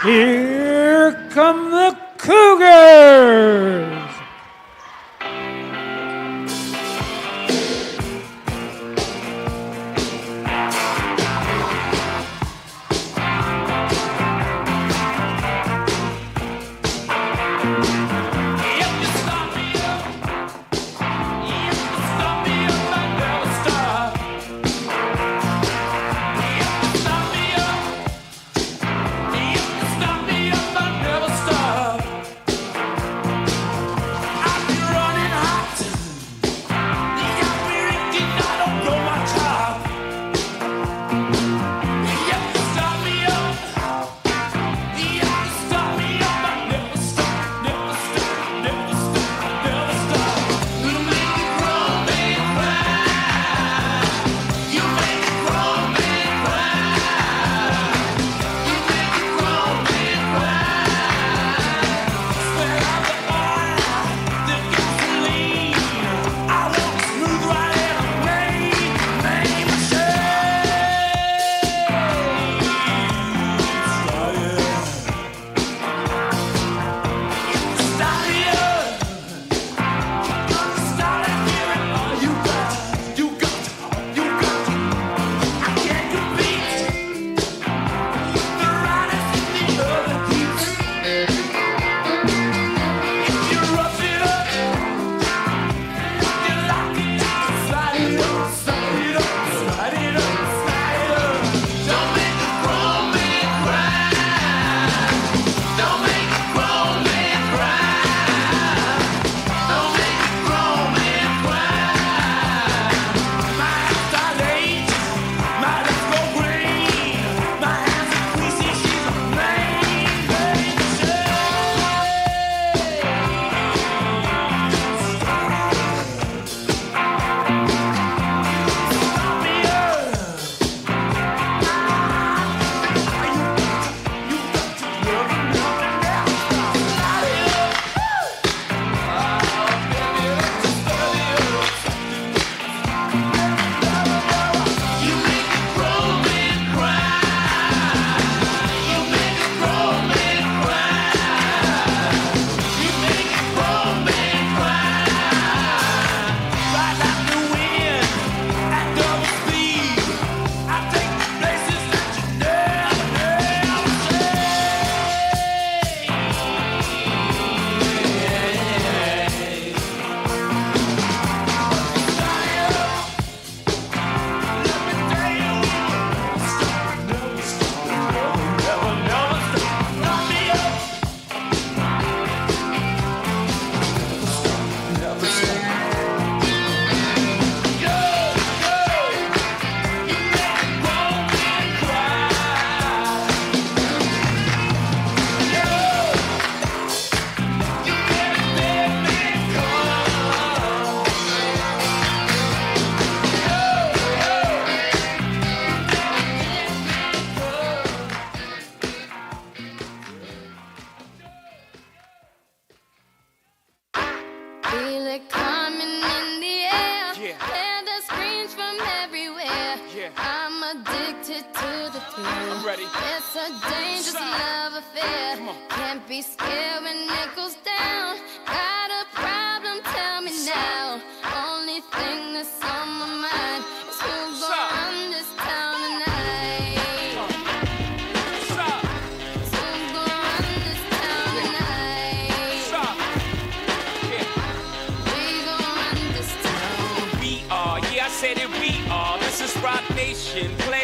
Here come the Cougars!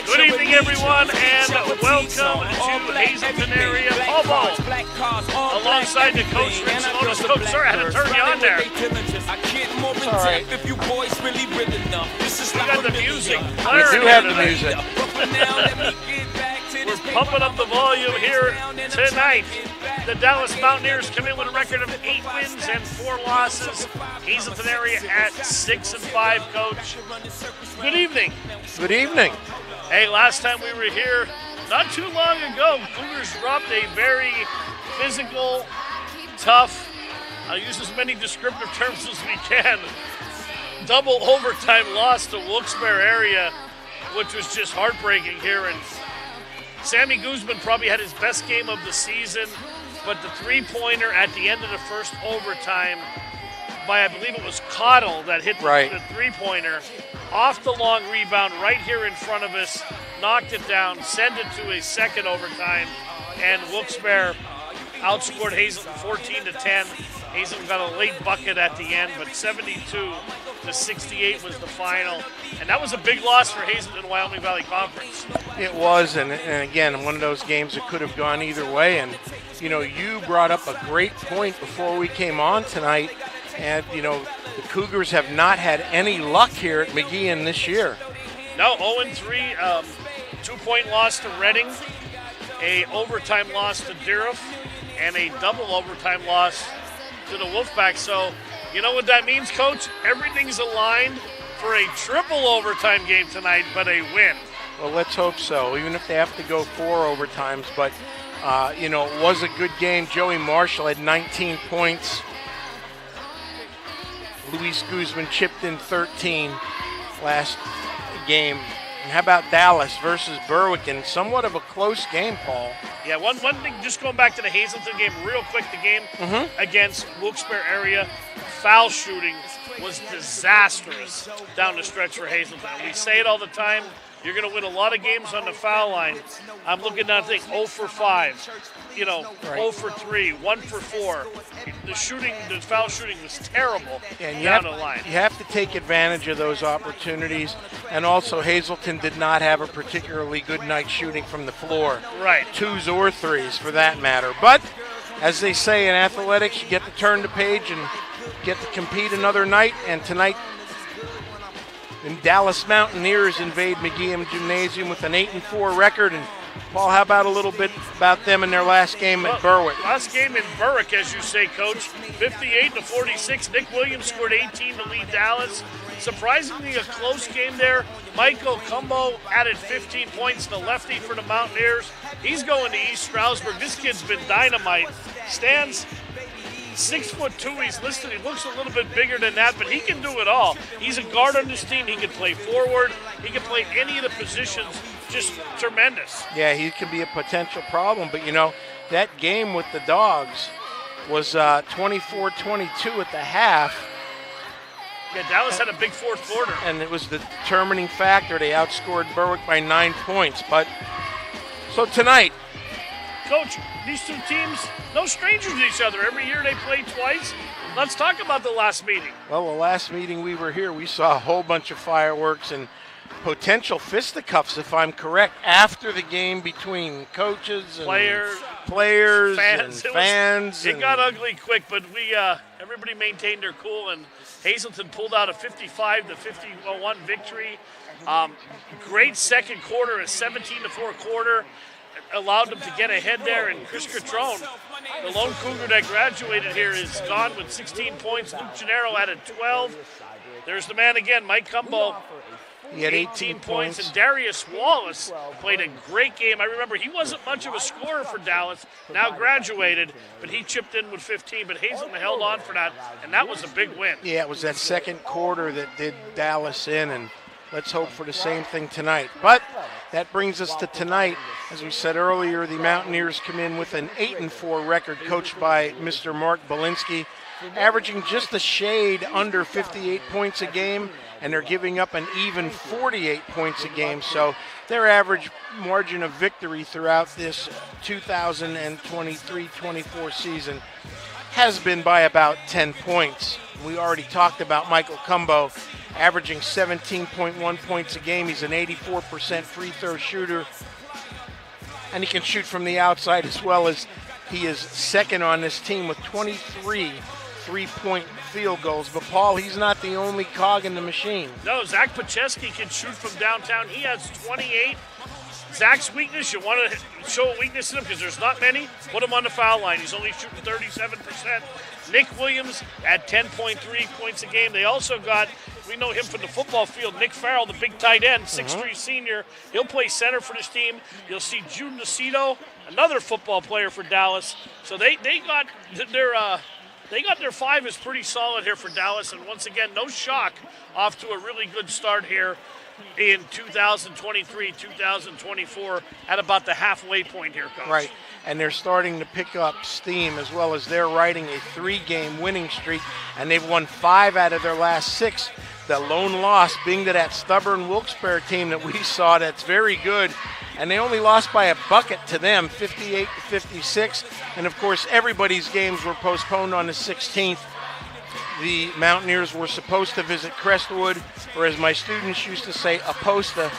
Good evening, everyone, and welcome to Hazleton area football. Alongside the coach, Rich Lotus. Coach, sorry, I had to turn you on there. Sorry. We got the music. We do have the music. We're pumping up the volume here tonight. The Dallas Mountaineers come in with a record of 8 wins and 4 losses. Hazleton area at 6-5, Coach. Good evening. Good evening. Hey, last time we were here, not too long ago, Cougars dropped a very physical, tough, I'll use as many descriptive terms as we can, double overtime loss to Wilkes-Barre area, which was just heartbreaking here. And Sammy Guzman probably had his best game of the season, but the three-pointer at the end of the first overtime by, I believe it was Cottle that hit the three-pointer off the long rebound right here in front of us, knocked it down, sent it to a second overtime, and Wilkes-Barre outscored Hazleton 14-10. Hazleton got a late bucket at the end, but 72-68 was the final. And that was a big loss for Hazleton Wyoming Valley Conference. It was, and again, one of those games that could have gone either way. And, you brought up a great point before we came on tonight. And, the Cougars have not had any luck here at McGeehan this year. No, 0-3, 2-point loss to Reading, a overtime loss to Deriff, and a double overtime loss to the Wolfpack. So, you know what that means, Coach? Everything's aligned for a triple overtime game tonight, but a win. Well, let's hope so, even if they have to go 4 overtimes. But, it was a good game. Joey Marshall had 19 points. Luis Guzman chipped in 13 last game. And how about Dallas versus Berwick in somewhat of a close game, Paul? Yeah, one thing, just going back to the Hazleton game real quick, the game against Wilkes-Barre area, foul shooting was disastrous down the stretch for Hazleton. We say it all the time, you're going to win a lot of games on the foul line. I'm looking down and think 0 for 5, 0 for 3, 1 for 4. The foul shooting was terrible down the line. You have to take advantage of those opportunities. And also, Hazleton did not have a particularly good night shooting from the floor. Right. 2s or 3s for that matter. But, as they say in athletics, you get to turn the page and get to compete another night. And tonight, the Dallas Mountaineers invade McGeehan Gymnasium with an 8-4 record. And Paul, how about a little bit about them in their last game at Berwick? Last game in Berwick, as you say, Coach, 58-46. Nick Williams scored 18 to lead Dallas. Surprisingly, a close game there. Michael Cumbo added 15 points, the lefty for the Mountaineers. He's going to East Stroudsburg. This kid's been dynamite. Stands 6'2". He's listed. He looks a little bit bigger than that, but he can do it all. He's a guard on this team. He can play forward. He can play any of the positions. Just tremendous. Yeah, he can be a potential problem. But, that game with the Dogs was 24-22 at the half. Yeah, Dallas had a big fourth quarter. And it was the determining factor. They outscored Berwick by 9 points. But, so tonight. Coach, these two teams, no strangers to each other. Every year they play twice. Let's talk about the last meeting. Well, the last meeting we were here, we saw a whole bunch of fireworks and potential fisticuffs, if I'm correct, after the game between coaches and players and fans. It got ugly quick, but everybody maintained their cool, and Hazleton pulled out a 55-51 victory. Great second quarter, a 17-4 quarter. Allowed them to get ahead there, and Chris Catrone, the lone Cougar that graduated here, is gone with 16 points. Luke Gennaro added 12. There's the man again, Mike Cumbo. He had 18 points. And Darius Wallace played a great game. I remember he wasn't much of a scorer for Dallas, now graduated, but he chipped in with 15. But Hazleton held on for that, and that was a big win. Yeah, it was that second quarter that did Dallas in, and let's hope for the same thing tonight. But that brings us to tonight. As we said earlier, the Mountaineers come in with an 8-4 record coached by Mr. Mark Belinsky, averaging just a shade under 58 points a game, and they're giving up an even 48 points a game. So their average margin of victory throughout this 2023-24 season has been by about 10 points. We already talked about Michael Cumbo averaging 17.1 points a game. He's an 84% free throw shooter, and he can shoot from the outside as well, as he is second on this team with 23 three-point field goals. But, Paul, he's not the only cog in the machine. No, Zach Pacheski can shoot from downtown. He has 28. Zach's weakness, you want to show a weakness in him because there's not many, put him on the foul line. He's only shooting 37%. Nick Williams at 10.3 points a game. They also got, we know him from the football field, Nick Farrell, the big tight end, 6'3" senior. He'll play center for this team. You'll see Jude Nacito, another football player for Dallas. So they got their five is pretty solid here for Dallas. And once again, no shock, off to a really good start here in 2023, 2024 at about the halfway point here, Coach. Right, and they're starting to pick up steam as well as they're riding a 3-game winning streak, and they've won 5 out of their last 6. The lone loss being to that stubborn Wilkes-Barre team that we saw that's very good, and they only lost by a bucket to them, 58-56, and of course everybody's games were postponed on the 16th. The Mountaineers were supposed to visit Crestwood, or as my students used to say, supposed to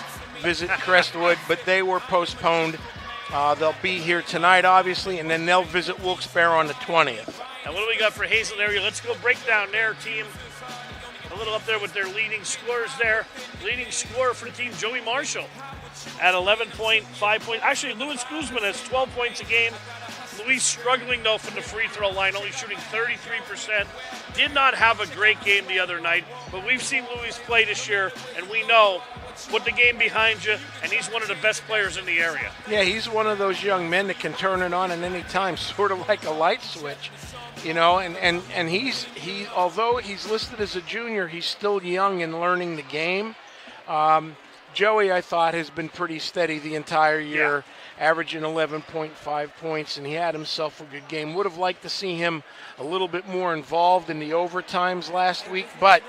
visit Crestwood, but they were postponed. They'll be here tonight, obviously, and then they'll visit Wilkes-Barre on the 20th. And what do we got for Hazleton area? Let's go break down their team. A little up there with their leading scorers there. Leading scorer for the team, Joey Marshall, at 11.5 points. Actually, Luis Guzman has 12 points a game. Luis struggling, though, from the free throw line, only shooting 33%. Did not have a great game the other night, but we've seen Luis play this year, and we know, put the game behind you, and he's one of the best players in the area. Yeah, he's one of those young men that can turn it on at any time, sort of like a light switch, you know, and he although he's listed as a junior, he's still young and learning the game. Joey, I thought, has been pretty steady the entire year. Yeah. Averaging 11.5 points, and he had himself a good game. Would have liked to see him a little bit more involved in the overtimes last week, but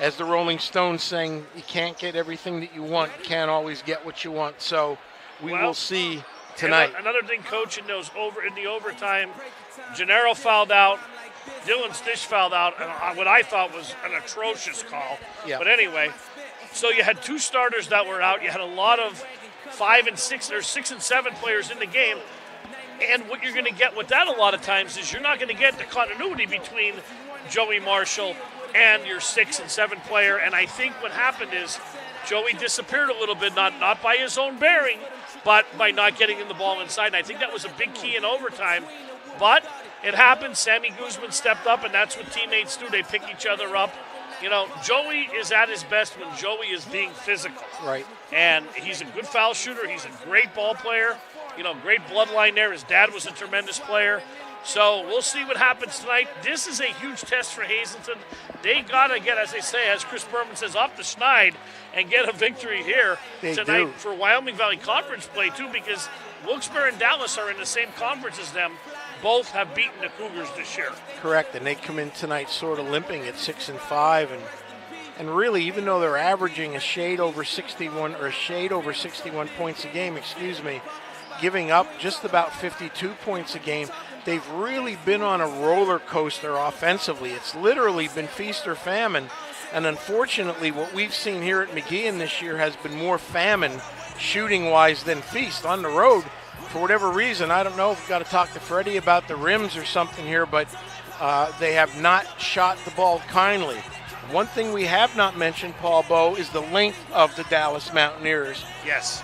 as the Rolling Stones saying, you can't get everything that you want. You can't always get what you want. So we will see tonight. Another thing, Coach, in the overtime, Gennaro fouled out. Dylan Stish fouled out, what I thought was an atrocious call. Yep. But anyway, so you had 2 starters that were out. You had a lot of 5 and 6 or 6 and 7 players in the game, and what you're going to get with that a lot of times is you're not going to get the continuity between Joey Marshall and your 6 and 7 player. And I think what happened is Joey disappeared a little bit, not by his own bearing, but by not getting in the ball inside. And I think that was a big key in overtime. But it happened. Sammy Guzman stepped up, and that's what teammates do. They pick each other up. You know, Joey is at his best when Joey is being physical. Right. And he's a good foul shooter. He's a great ball player. You know, great bloodline there. His dad was a tremendous player. So we'll see what happens tonight. This is a huge test for Hazleton. They got to get, as they say, as Chris Berman says, off the schneid and get a victory here tonight for Wyoming Valley Conference play, too, because Wilkes-Barre and Dallas are in the same conference as them. Both have beaten the Cougars this year. Correct, and they come in tonight sort of limping at 6 and 5, and really, even though they're averaging a shade over 61 points a game, giving up just about 52 points a game, they've really been on a roller coaster offensively. It's literally been feast or famine, and unfortunately, what we've seen here at McGeehan this year has been more famine shooting-wise than feast on the road. For whatever reason, I don't know if we've got to talk to Freddie about the rims or something here, but they have not shot the ball kindly. One thing we have not mentioned, Paul Bowe, is the length of the Dallas Mountaineers. Yes.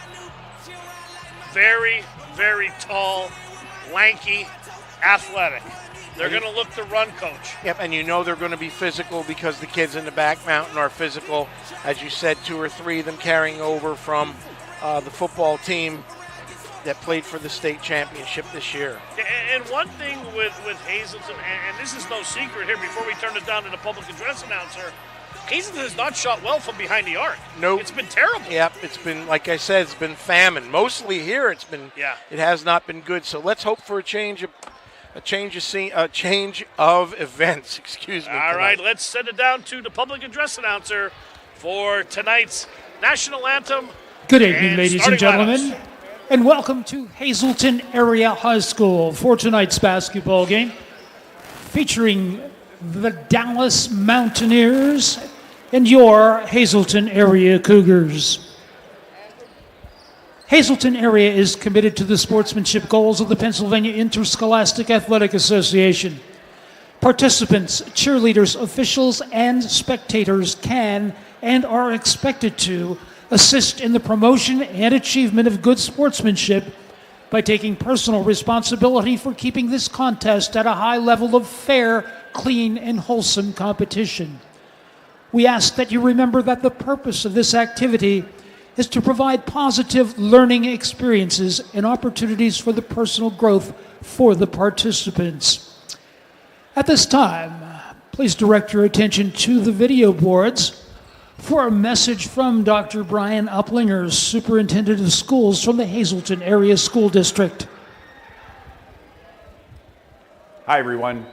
Very, very tall, lanky, athletic. They're going to look to run, Coach. Yep, and you know they're going to be physical because the kids in the back mountain are physical. As you said, 2 or 3 of them carrying over from the football team that played for the state championship this year. And one thing with Hazleton, and this is no secret here before we turn it down to the public address announcer, Hazleton has not shot well from behind the arc. Nope. It's been terrible. Yep, it's been, like I said, it's been famine. Mostly here it has not been good. So let's hope for a change of events, excuse me. All right, let's send it down to the public address announcer for tonight's national anthem. Good evening, ladies and gentlemen, and welcome to Hazleton Area High School for tonight's basketball game, featuring the Dallas Mountaineers and your Hazleton Area Cougars. Hazleton Area is committed to the sportsmanship goals of the Pennsylvania Interscholastic Athletic Association. Participants, cheerleaders, officials, and spectators can and are expected to assist in the promotion and achievement of good sportsmanship by taking personal responsibility for keeping this contest at a high level of fair, clean, and wholesome competition. We ask that you remember that the purpose of this activity is to provide positive learning experiences and opportunities for the personal growth for the participants. At this time, please direct your attention to the video boards For a message from Dr. Brian Uplinger, Superintendent of Schools from the Hazleton Area School District. Hi, everyone.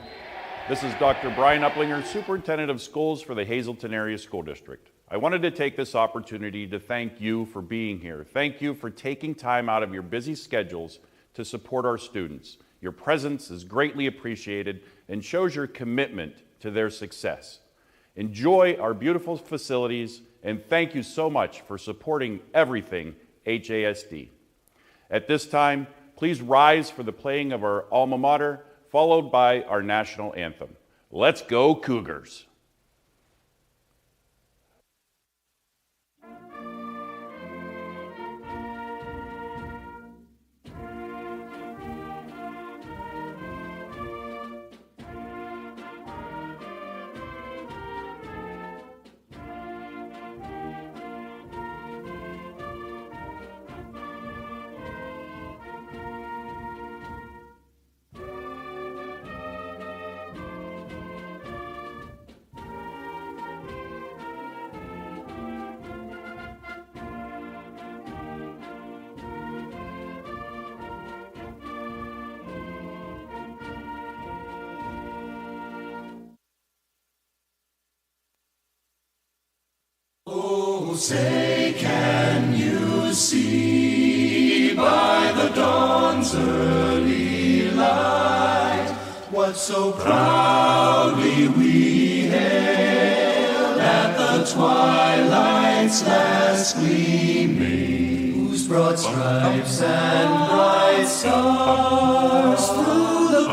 This is Dr. Brian Uplinger, Superintendent of Schools for the Hazleton Area School District. I wanted to take this opportunity to thank you for being here. Thank you for taking time out of your busy schedules to support our students. Your presence is greatly appreciated and shows your commitment to their success. Enjoy our beautiful facilities, and thank you so much for supporting everything HASD. At this time, please rise for the playing of our alma mater, followed by our national anthem. Let's go Cougars! Oh, say, can you see by the dawn's early light what so proudly we hailed at the twilight's last gleaming, whose broad stripes and bright stars through the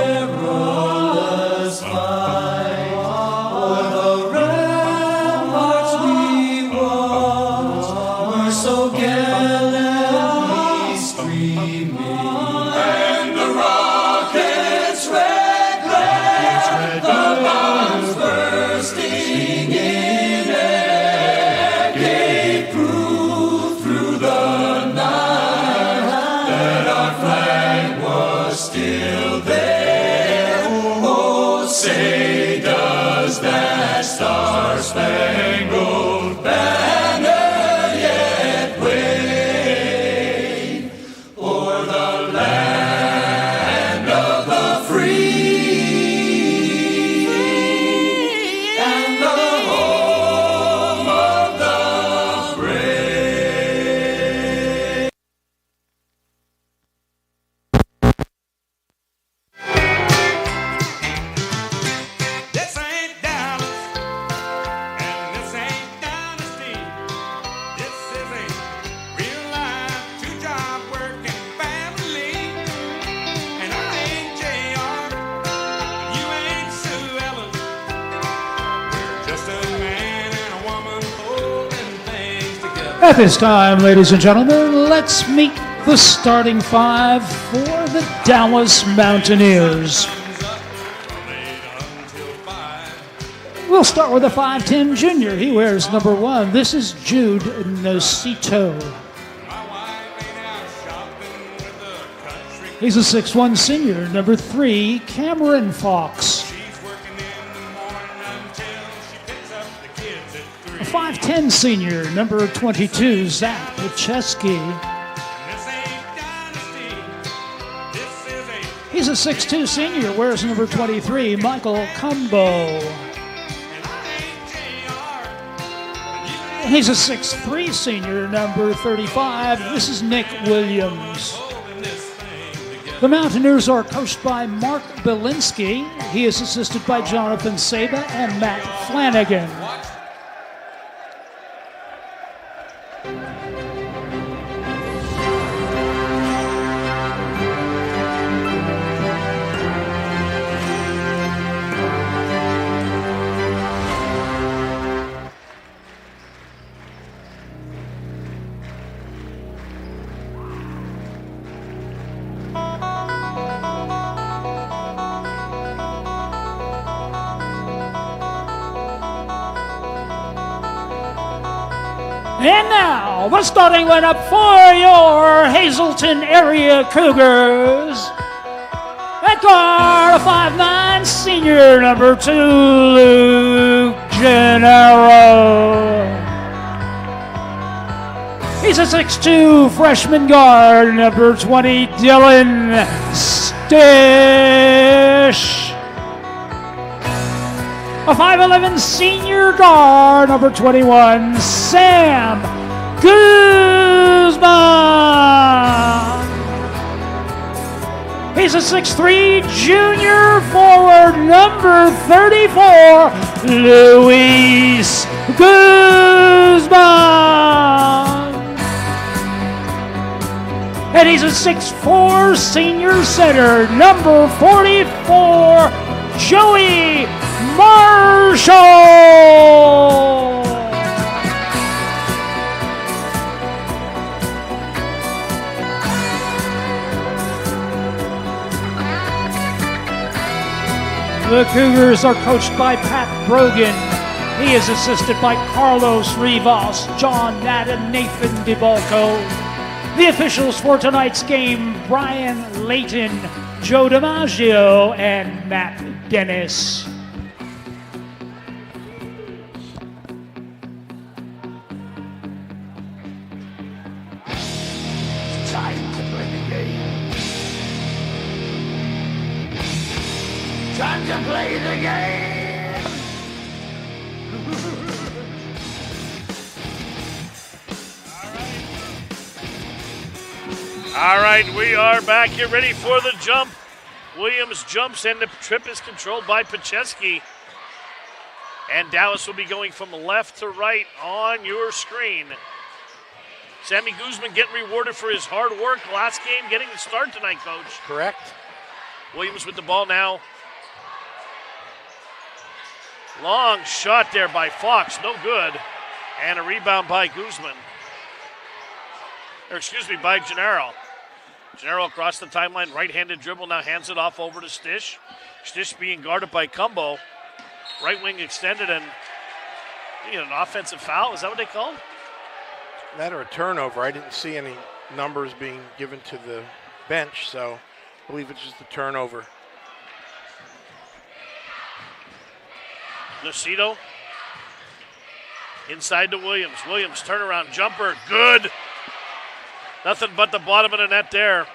perilous fight o'er the ramparts we watched were so gallantly streaming, and the rockets' red glare, the bombs bursting in air, gave proof through the night that our flag was still there. Oh, say, does that star-spangled banner yet wave o'er the land of the free and the home of the brave? This ain't Dallas, and this ain't Dynasty. This is a real life, two-job working family. And I ain't JR, and you ain't Sue Ellen. We're just a man and a woman holding things together. At this time, ladies and gentlemen, let's meet the starting five for the Dallas Mountaineers. We'll start with a 5'10 junior. He wears number 1. This is Jude Nocito. He's a 6'1 senior. Number 3, Cameron Fox. A 5'10 senior. Number 22, Zach Pacheski. He's a 6'2 senior. Wears number 23, Michael Cumbo. He's a 6'3 senior, number 35. This is Nick Williams. The Mountaineers are coached by Mark Belinsky. He is assisted by Jonathan Saba and Matt Flanagan. And now, the starting lineup for your Hazleton area Cougars. At guard, a 5'9 senior, number 2, Luke Gennaro. He's a 6'2" freshman guard, number 20, Dylan Stish. A 5'11" senior guard, number 21, Sam Guzman. He's a 6'3" junior forward, number 34, Luis Guzman. And he's a 6'4" senior center, number 44, Joey Marshall. The Cougars are coached by Pat Brogan. He is assisted by Carlos Rivas, John Natt, and Nathan DeBalco. The officials for tonight's game, Brian Layton, Joe DiMaggio, and Matt Dennis. Time to play the game. Time to play the game. All right, we are back here ready for the jump. Williams jumps and the trip is controlled by Pacheski. And Dallas will be going from left to right on your screen. Sammy Guzman getting rewarded for his hard work last game, getting the start tonight, Coach. Correct. Williams with the ball now. Long shot there by Fox, no good. And a rebound by Guzman. By Gennaro. Gennaro across the timeline, right-handed dribble, now hands it off over to Stish. Stish being guarded by Cumbo. Right wing extended and an offensive foul. Is that what they called? That or a turnover. I didn't see any numbers being given to the bench, so I believe it's just a turnover. Lucido inside to Williams. Williams turnaround jumper, good. Nothing but the bottom of the net there.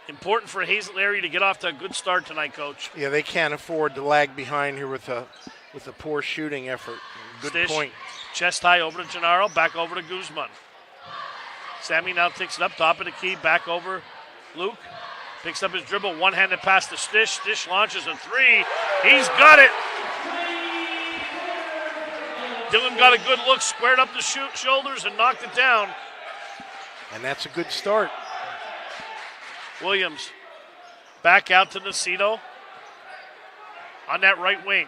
Important for Hazleton area to get off to a good start tonight, Coach. Yeah, they can't afford to lag behind here with a poor shooting effort. Good Stish, point. chest high over to Gennaro, back over to Guzman. Sammy now takes it up, top of the key, back over Luke. Picks up his dribble, one-handed pass to Stish. Stish launches a three. He's got it. Dylan got a good look, squared up the shoulders and knocked it down. And that's a good start. Williams back out to Lucido on that right wing.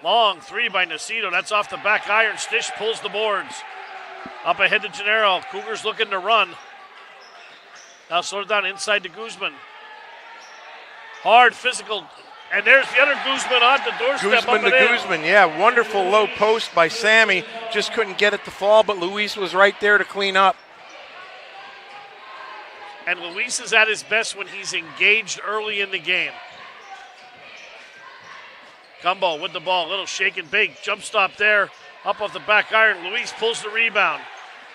Long three by Lucido. That's off the back iron. Stish pulls the boards. Up ahead to Gennaro. Cougars looking to run. Now slowed down inside to Guzman. Hard physical. And there's the other Guzman on the doorstep. Guzman to Guzman, yeah. Wonderful low post by Sammy. Just couldn't get it to fall, but Luis was right there to clean up. And Luis is at his best when he's engaged early in the game. Cumbo with the ball, little shake and bake. Jump stop there, up off the back iron. Luis pulls the rebound.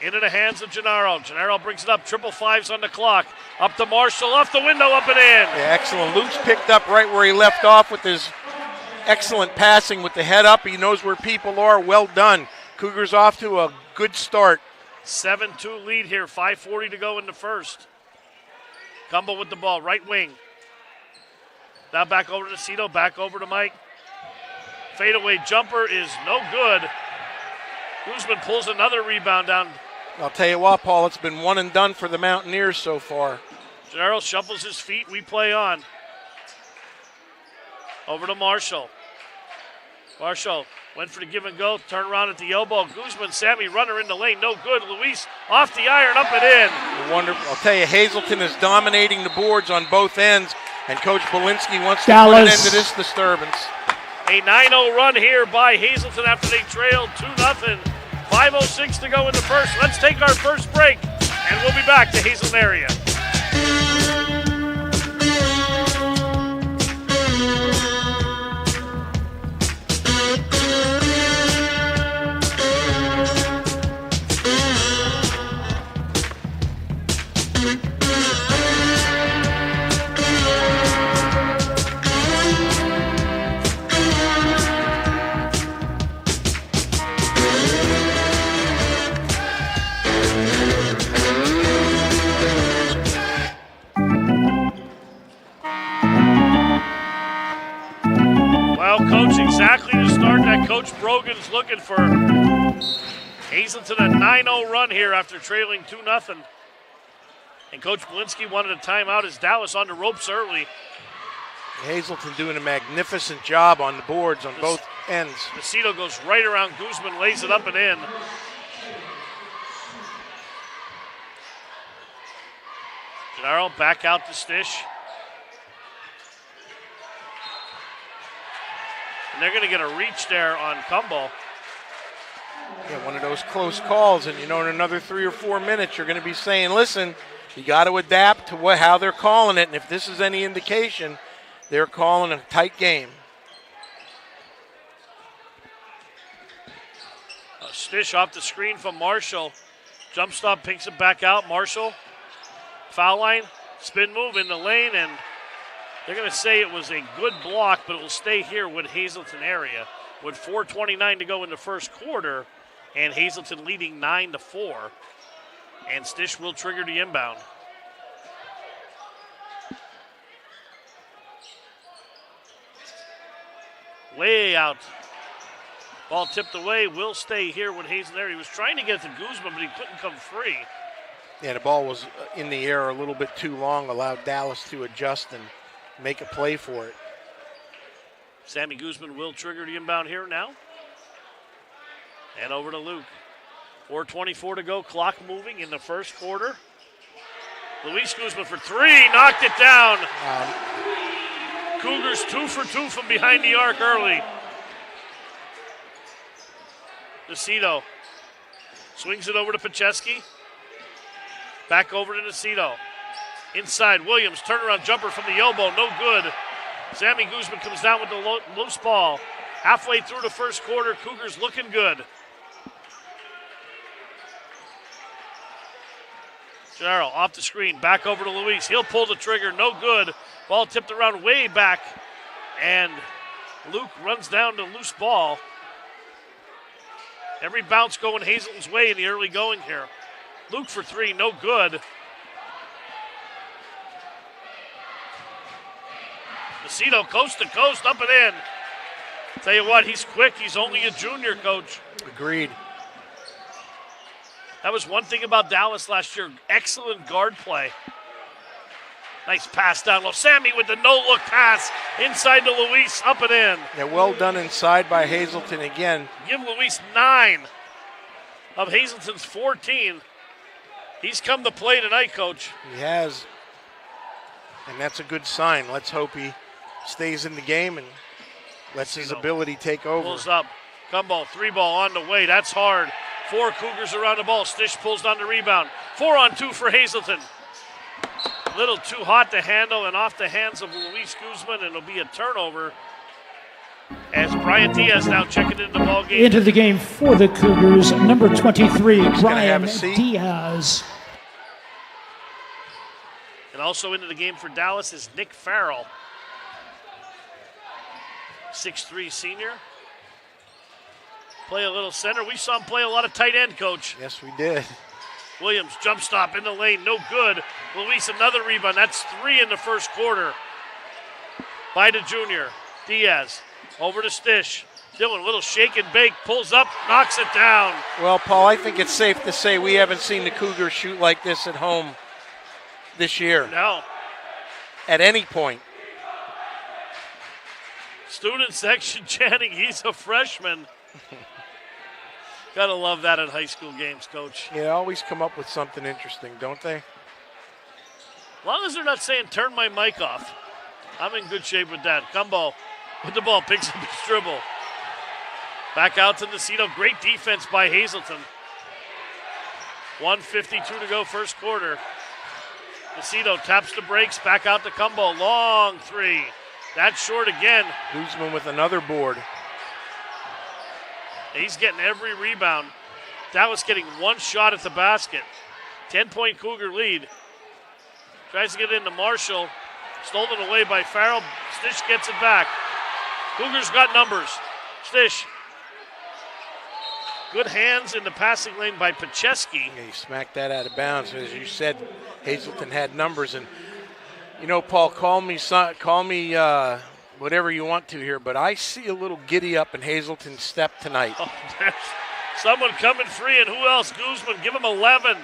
Into the hands of Gennaro. Gennaro brings it up, 555s on the clock. Up to Marshall, off the window, up and in. Yeah, excellent. Luke's picked up right where he left off with his excellent passing with the head up. He knows where people are. Well done. Cougars off to a good start. 7-2 lead here, 5:40 to go in the first. Cumbo with the ball, right wing. Now back over to Cito, back over to Mike. Fadeaway jumper is no good. Guzman pulls another rebound down. I'll tell you what, Paul, it's been one and done for the Mountaineers so far. Gennaro shuffles his feet. We play on. Over to Marshall. Marshall went for the give and go. Turn around at the elbow. Guzman, Sammy, runner in the lane. No good. Luis off the iron, up and in. Wonderful. I'll tell you, Hazleton is dominating the boards on both ends, and Coach Belinsky wants to Dallas. put an end to this disturbance. A 9-0 run here by Hazleton after they trailed 2-0. 5:06 to go in the first. Let's take our first break, and we'll be back to Hazleton area. looking for Hazleton a 9-0 run here after trailing 2-0. And Coach Belinsky wanted a timeout as Dallas on the ropes early. Hazleton doing a magnificent job on the boards on both ends. Macedo goes right around Guzman, lays it up and in. Gennaro back out to Stish. And they're going to get a reach there on Cumbo. Yeah, one of those close calls, and in another 3 or 4 minutes, you're going to be saying, listen, you got to adapt to how they're calling it, and if this is any indication, they're calling a tight game. Stish off the screen from Marshall. Jump stop picks it back out. Marshall, foul line, spin move in the lane, and they're going to say it was a good block, but it will stay here with Hazleton area. With 4:29 to go in the first quarter, and Hazleton leading 9-4. And Stish will trigger the inbound. Way out. Ball tipped away, will stay here with Hazleton there. He was trying to get it to Guzman, but he couldn't come free. Yeah, the ball was in the air a little bit too long, allowed Dallas to adjust and make a play for it. Sammy Guzman will trigger the inbound here now. And over to Luke. 4:24 to go, clock moving in the first quarter. Luis Guzman for three, knocked it down. Cougars 2 for 2 from behind the arc early. Macedo swings it over to Pacheski. Back over to Macedo. Inside, Williams, turnaround jumper from the elbow, no good. Sammy Guzman comes down with the loose ball. Halfway through the first quarter, Cougars looking good. Gennaro off the screen, back over to Luis. He'll pull the trigger, no good. Ball tipped around way back, and Luke runs down to loose ball. Every bounce going Hazleton's way in the early going here. Luke for three, no good. Macedo coast to coast, up and in. Tell you what, he's quick. He's only a junior, Coach. Agreed. That was one thing about Dallas last year. Excellent guard play. Nice pass down low. Sammy with the no-look pass inside to Luis, up and in. Yeah, well done inside by Hazleton again. Give Luis 9 of Hazleton's 14. He's come to play tonight, Coach. He has, and that's a good sign. Let's hope he stays in the game and lets his ability take over. Pulls up. Cumbo, 3-ball on the way. That's hard. 4 Cougars around the ball. Stish pulls down the rebound. 4-on-2 for Hazleton. A little too hot to handle and off the hands of Luis Guzman, and it'll be a turnover as Brian Diaz now checking into the ball game. Into the game for the Cougars, number 23, Brian have a seat. Diaz. And also into the game for Dallas is Nick Farrell. 6'3" senior. Play a little center. We saw him play a lot of tight end, Coach. Yes, we did. Williams, jump stop in the lane, no good. Luis, another rebound. That's 3 in the first quarter. By the junior. Diaz, over to Stish. Dylan, little shake and bake, pulls up, knocks it down. Well, Paul, I think it's safe to say we haven't seen the Cougars shoot like this at home this year. No. At any point. Student section chanting, he's a freshman. Gotta love that at high school games, Coach. Yeah, they always come up with something interesting, don't they? As long as they're not saying, turn my mic off. I'm in good shape with that. Cumbo with the ball, picks up his dribble. Back out to Macedo. Great defense by Hazleton. 1:52 to go first quarter. Macedo taps the brakes, back out to Cumbo. Long 3. That's short again. Guzman with another board. He's getting every rebound. Dallas getting one shot at the basket. 10-point Cougar lead. Tries to get it into Marshall. Stolen away by Farrell. Stish gets it back. Cougars got numbers. Stish. Good hands in the passing lane by Pacheski. Yeah, he smacked that out of bounds. As you said, Hazleton had numbers. And, Paul, call me whatever you want to here, but I see a little giddy up in Hazleton's step tonight. Oh, there's someone coming free, and who else? Guzman, give him 11.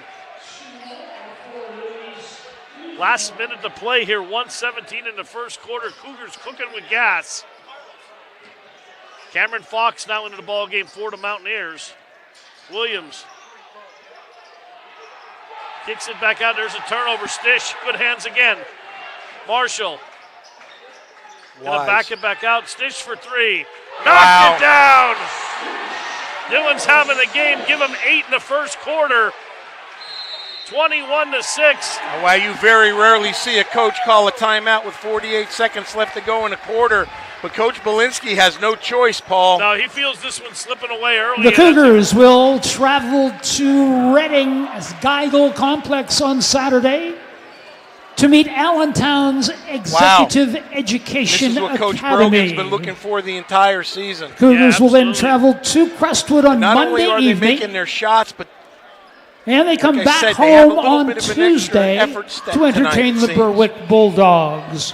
Last minute to play here, 1:17 in the first quarter. Cougars cooking with gas. Cameron Fox now into the ball game for the Mountaineers. Williams kicks it back out. There's a turnover. Stish, good hands again. Marshall gonna back it back out. Stish for three. Knocked it down. Dillon's having the game. Give him 8 in the first quarter. 21-6. Wow, you very rarely see a coach call a timeout with 48 seconds left to go in a quarter. But Coach Belinsky has no choice, Paul. No, he feels this one slipping away early. The Cougars will travel to Reading's Geigel Complex on Saturday to meet Allentown's Executive Education This is what Coach Academy. Brogan's been looking for the entire season. Cougars will then travel to Crestwood on Not Monday only are they evening. making their shots, but And they come like I back said, they have a home little on bit of an extra Tuesday effort step to entertain tonight, the it seems. Berwick Bulldogs.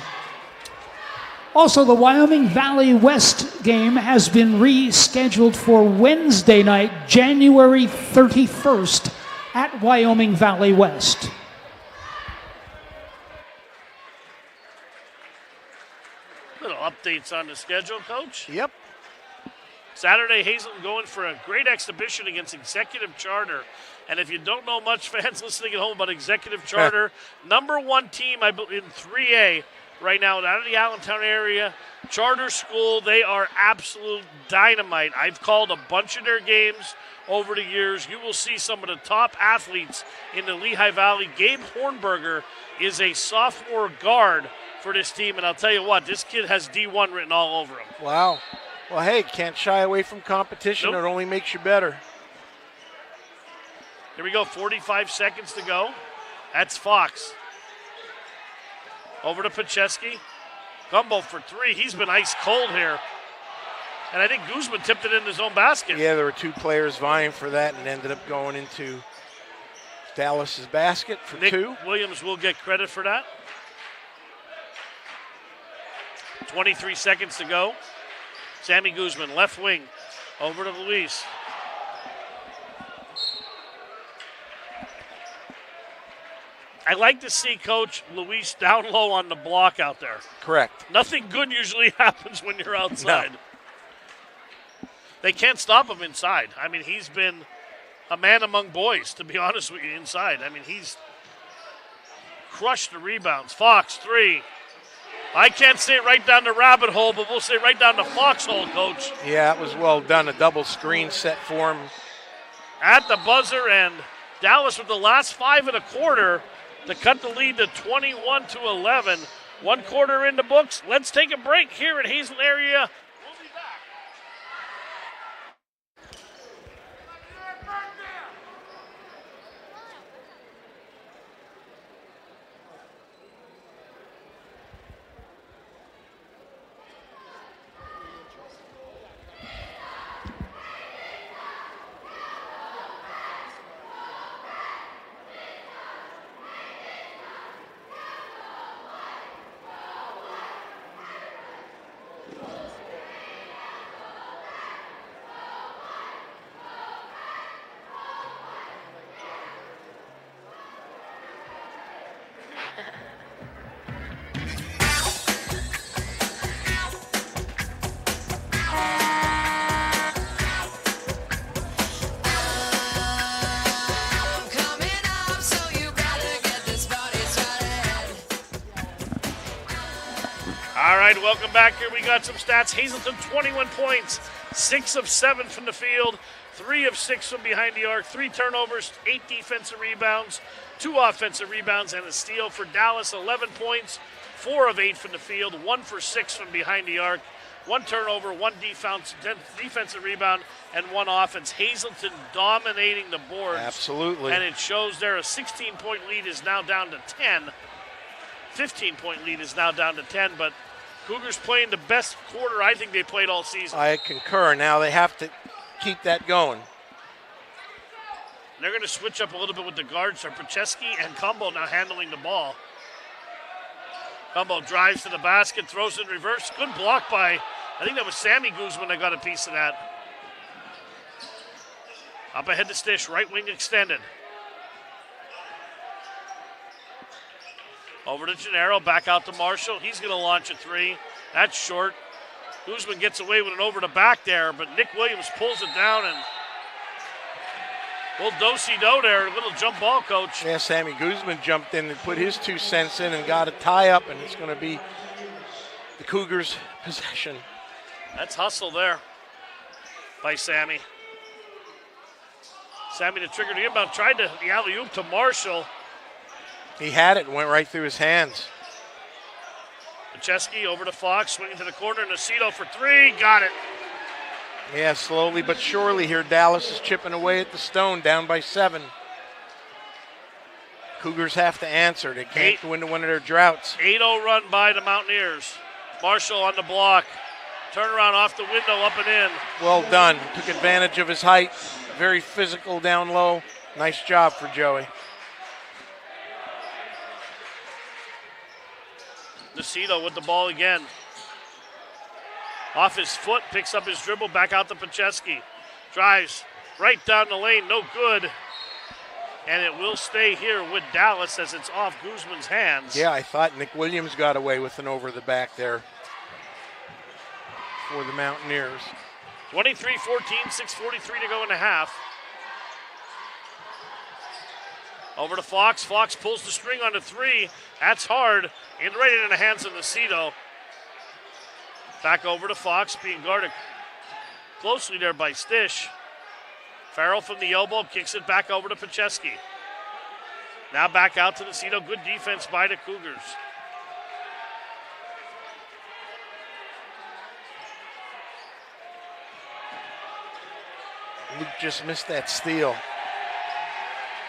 Also, the Wyoming Valley West game has been rescheduled for Wednesday night, January 31st at Wyoming Valley West. Little updates on the schedule, Coach. Yep. Saturday, Hazleton going for a great exhibition against Executive Charter. And if you don't know much, fans listening at home, about Executive Charter, number one team in 3A right now out of the Allentown area. Charter school, they are absolute dynamite. I've called a bunch of their games over the years. You will see some of the top athletes in the Lehigh Valley. Gabe Hornberger is a sophomore guard for this team, and I'll tell you what, this kid has D1 written all over him. Wow. Well, hey, can't shy away from competition. Nope. It only makes you better. Here we go, 45 seconds to go. That's Fox. Over to Pacheski. Gumbo for three. He's been ice cold here. And I think Guzman tipped it in his own basket. Yeah, there were two players vying for that and ended up going into Dallas's basket for Nick two. Williams will get credit for that. 23 seconds to go. Sammy Guzman, left wing. Over to Luis. I like to see Coach Luis down low on the block out there. Correct. Nothing good usually happens when you're outside. No. They can't stop him inside. I mean, he's been a man among boys, to be honest with you, inside. I mean, he's crushed the rebounds. Fox, three. I can't say right down the rabbit hole, but we'll say right down the foxhole, Coach. Yeah, it was well done. A double screen set for him. At the buzzer, and Dallas with the last 5 of the quarter to cut the lead to 21-11. 1 quarter in the books. Let's take a break here at Hazel area. We'll be back. All right, welcome back here. We got some stats. Hazleton, 21 points, 6 of 7 from the field, 3 of 6 from behind the arc, 3 turnovers, 8 defensive rebounds, 2 offensive rebounds, and a steal for Dallas. 11 points, 4 of 8 from the field, 1 for 6 from behind the arc, 1 turnover, 1 defensive rebound, and 1 offense. Hazleton dominating the boards. Absolutely. And it shows there a 16-point lead is now down to 10. 15-point lead is now down to 10, but Cougars playing the best quarter I think they played all season. I concur. Now they have to keep that going. They're going to switch up a little bit with the guards. So Pacheski and Combo now handling the ball. Cumbo drives to the basket, throws in reverse. Good block by, I think that was Sammy Guzman that got a piece of that. Up ahead to Stish, right wing extended. Over to Gennaro, back out to Marshall. He's going to launch a three. That's short. Guzman gets away with an over to back there, but Nick Williams pulls it down and little do-si-do there, little jump ball, coach. Yeah, Sammy Guzman jumped in and put his 2 cents in and got a tie up, and it's going to be the Cougars' possession. That's hustle there by Sammy. Sammy to trigger the inbound, tried to the alley-oop to Marshall. He had it and went right through his hands. Pacheski over to Fox, swinging to the corner, Nacito for three, got it. Yeah, slowly but surely here, Dallas is chipping away at the stone, down by 7. Cougars have to answer. They can't go into one of their droughts. 8-0 run by the Mountaineers. Marshall on the block. Turnaround off the window, up and in. Well done. Took advantage of his height. Very physical down low. Nice job for Joey. Nacito with the ball again. Off his foot, picks up his dribble, back out to Pacheski. Drives right down the lane, no good. And it will stay here with Dallas as it's off Guzman's hands. Yeah, I thought Nick Williams got away with an over the back there for the Mountaineers. 23-14, 6:43 to go in the half. Over to Fox. Fox pulls the string on the three. That's hard. And right in the hands of Nacito. Back over to Fox, being guarded closely there by Stish. Farrell from the elbow kicks it back over to Pacheski. Now back out to Nacito. Good defense by the Cougars. Luke just missed that steal.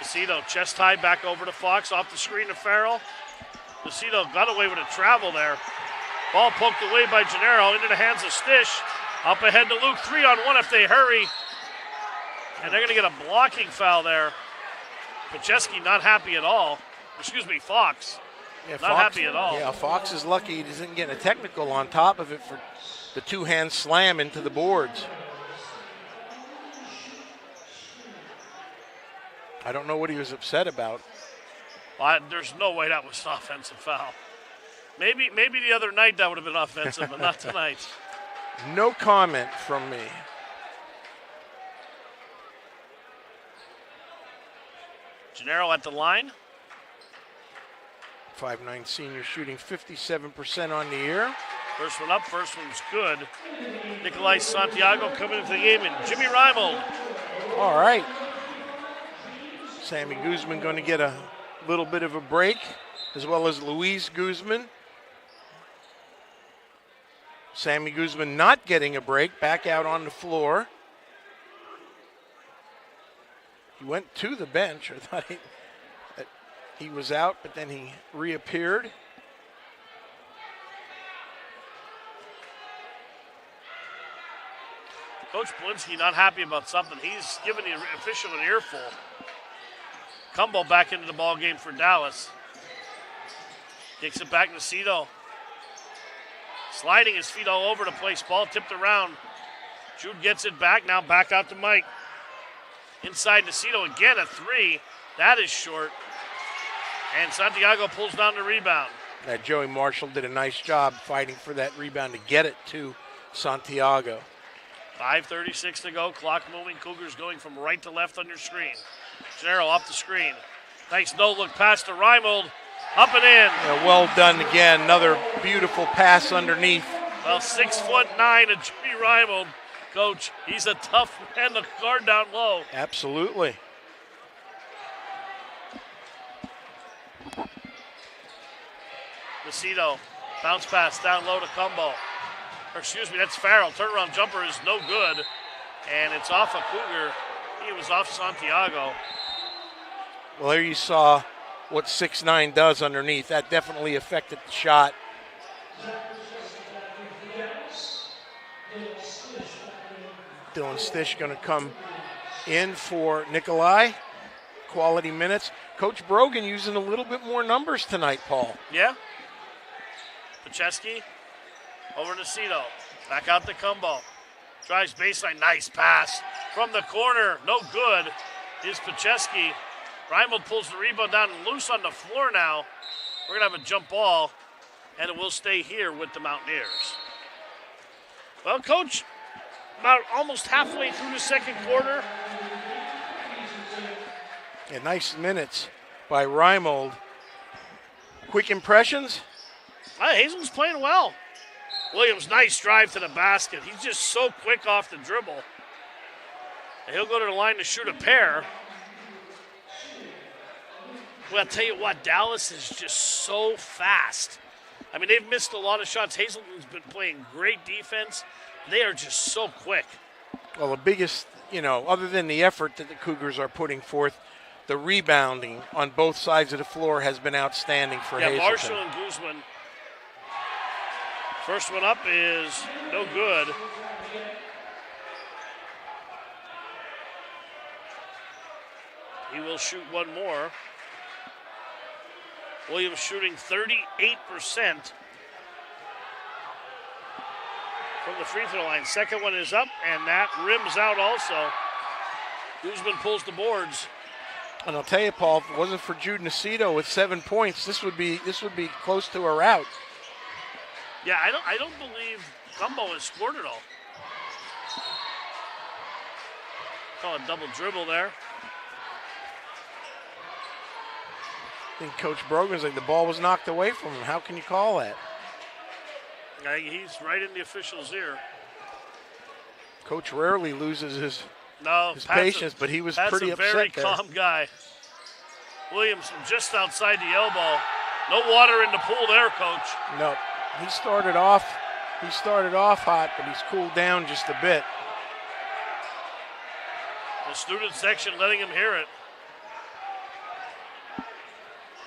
Nacito chest high back over to Fox, off the screen to Farrell. Nacito got away with a travel there. Ball poked away by Gennaro into the hands of Stish. Up ahead to Luke, 3-on-1 if they hurry. And they're going to get a blocking foul there. Pacheski not happy at all. Excuse me, Fox. Yeah, not Fox, happy at all. Yeah, Fox is lucky he doesn't get a technical on top of it for the two-hand slam into the boards. I don't know what he was upset about. There's no way that was an offensive foul. Maybe the other night that would have been offensive, but not tonight. No comment from me. Gennaro at the line. 5'9" senior shooting 57% on the year. First one up, first one's good. Nikolai Santiago coming into the game, and Jimmy Reimold. All right. Sammy Guzman going to get a little bit of a break, as well as Luis Guzman. Sammy Guzman not getting a break, back out on the floor. He went to the bench. I thought he was out, but then he reappeared. Coach Blinsky not happy about something. He's giving the official an earful. Cumbo back into the ball game for Dallas. Kicks it back to Nacito. Sliding his feet all over the place. Ball tipped around. Jude gets it back. Now back out to Mike. Inside Nacito again, a three. That is short. And Santiago pulls down the rebound. Joey Marshall did a nice job fighting for that rebound to get it to Santiago. 5:36 to go. Clock moving. Cougars going from right to left on your screen. Gennaro off the screen. Nice no-look pass to Reimold. Up and in. Yeah, well done again. Another beautiful pass underneath. Well, 6'9" of Jimmy Reimold. Coach, he's a tough man to guard down low. Absolutely. Nacito, bounce pass down low to Cumbo. Or excuse me, that's Farrell. Turnaround jumper is no good. And it's off a Cougar. He was off Santiago. Well, there you saw what 6'9" does underneath. That definitely affected the shot. Dylan Stish going to come in for Nikolai. Quality minutes. Coach Brogan using a little bit more numbers tonight, Paul. Yeah. Pacheski over to Cito. Back out to Cumbo. Drives baseline. Nice pass from the corner. No good is Pacheski. Reimold pulls the rebound down and loose on the floor now. We're going to have a jump ball, and it will stay here with the Mountaineers. Well, Coach, about almost halfway through the second quarter. Yeah, nice minutes by Reimold. Quick impressions? Hazelton's playing well. Williams, nice drive to the basket. He's just so quick off the dribble. And he'll go to the line to shoot a pair. Well, I'll tell you what, Dallas is just so fast. I mean, they've missed a lot of shots. Hazleton's been playing great defense. They are just so quick. Well, the biggest, other than the effort that the Cougars are putting forth, the rebounding on both sides of the floor has been outstanding for Hazleton. Marshall and Guzman. First one up is no good. He will shoot one more. Williams shooting 38% from the free throw line. Second one is up, and that rims out also. Guzman pulls the boards. And I'll tell you, Paul, if it wasn't for Jude Nacito with 7 points, this would be close to a rout. Yeah, I don't believe Cumbo has scored it all. Call a double dribble there. I think Coach Brogan's like the ball was knocked away from him. How can you call that? He's right in the official's ear. Coach rarely loses his Pat's patience, but he was pretty upset there. Pat's a very calm guy. Williams from just outside the elbow. No water in the pool there, Coach. No, he started off hot, but he's cooled down just a bit. The student section letting him hear it.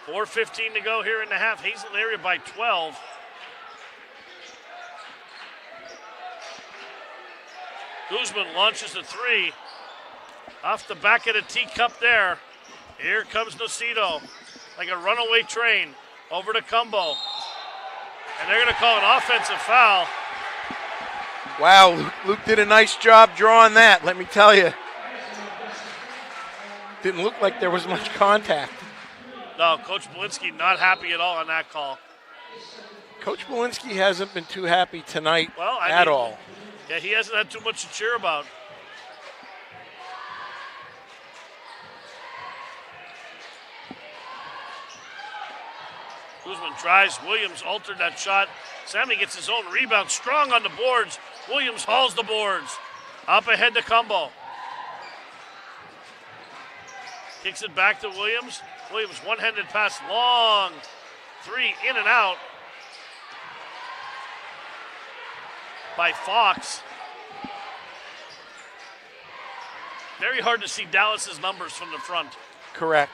4:15 to go here in the half. Hazleton area by 12. Guzman launches a three. Off the back of the teacup there. Here comes Nacito. Like a runaway train. Over to Cumbo. And they're going to call an offensive foul. Wow, Luke did a nice job drawing that, let me tell you. Didn't look like there was much contact. No, Coach Belinsky not happy at all on that call. Coach Belinsky hasn't been too happy tonight at all. Yeah, he hasn't had too much to cheer about. Guzman tries. Williams altered that shot. Sammy gets his own rebound. Strong on the boards. Williams hauls the boards. Up ahead to Cumbo. Kicks it back to Williams. Williams one-handed pass, long three, in and out by Fox. Very hard to see Dallas's numbers from the front. Correct.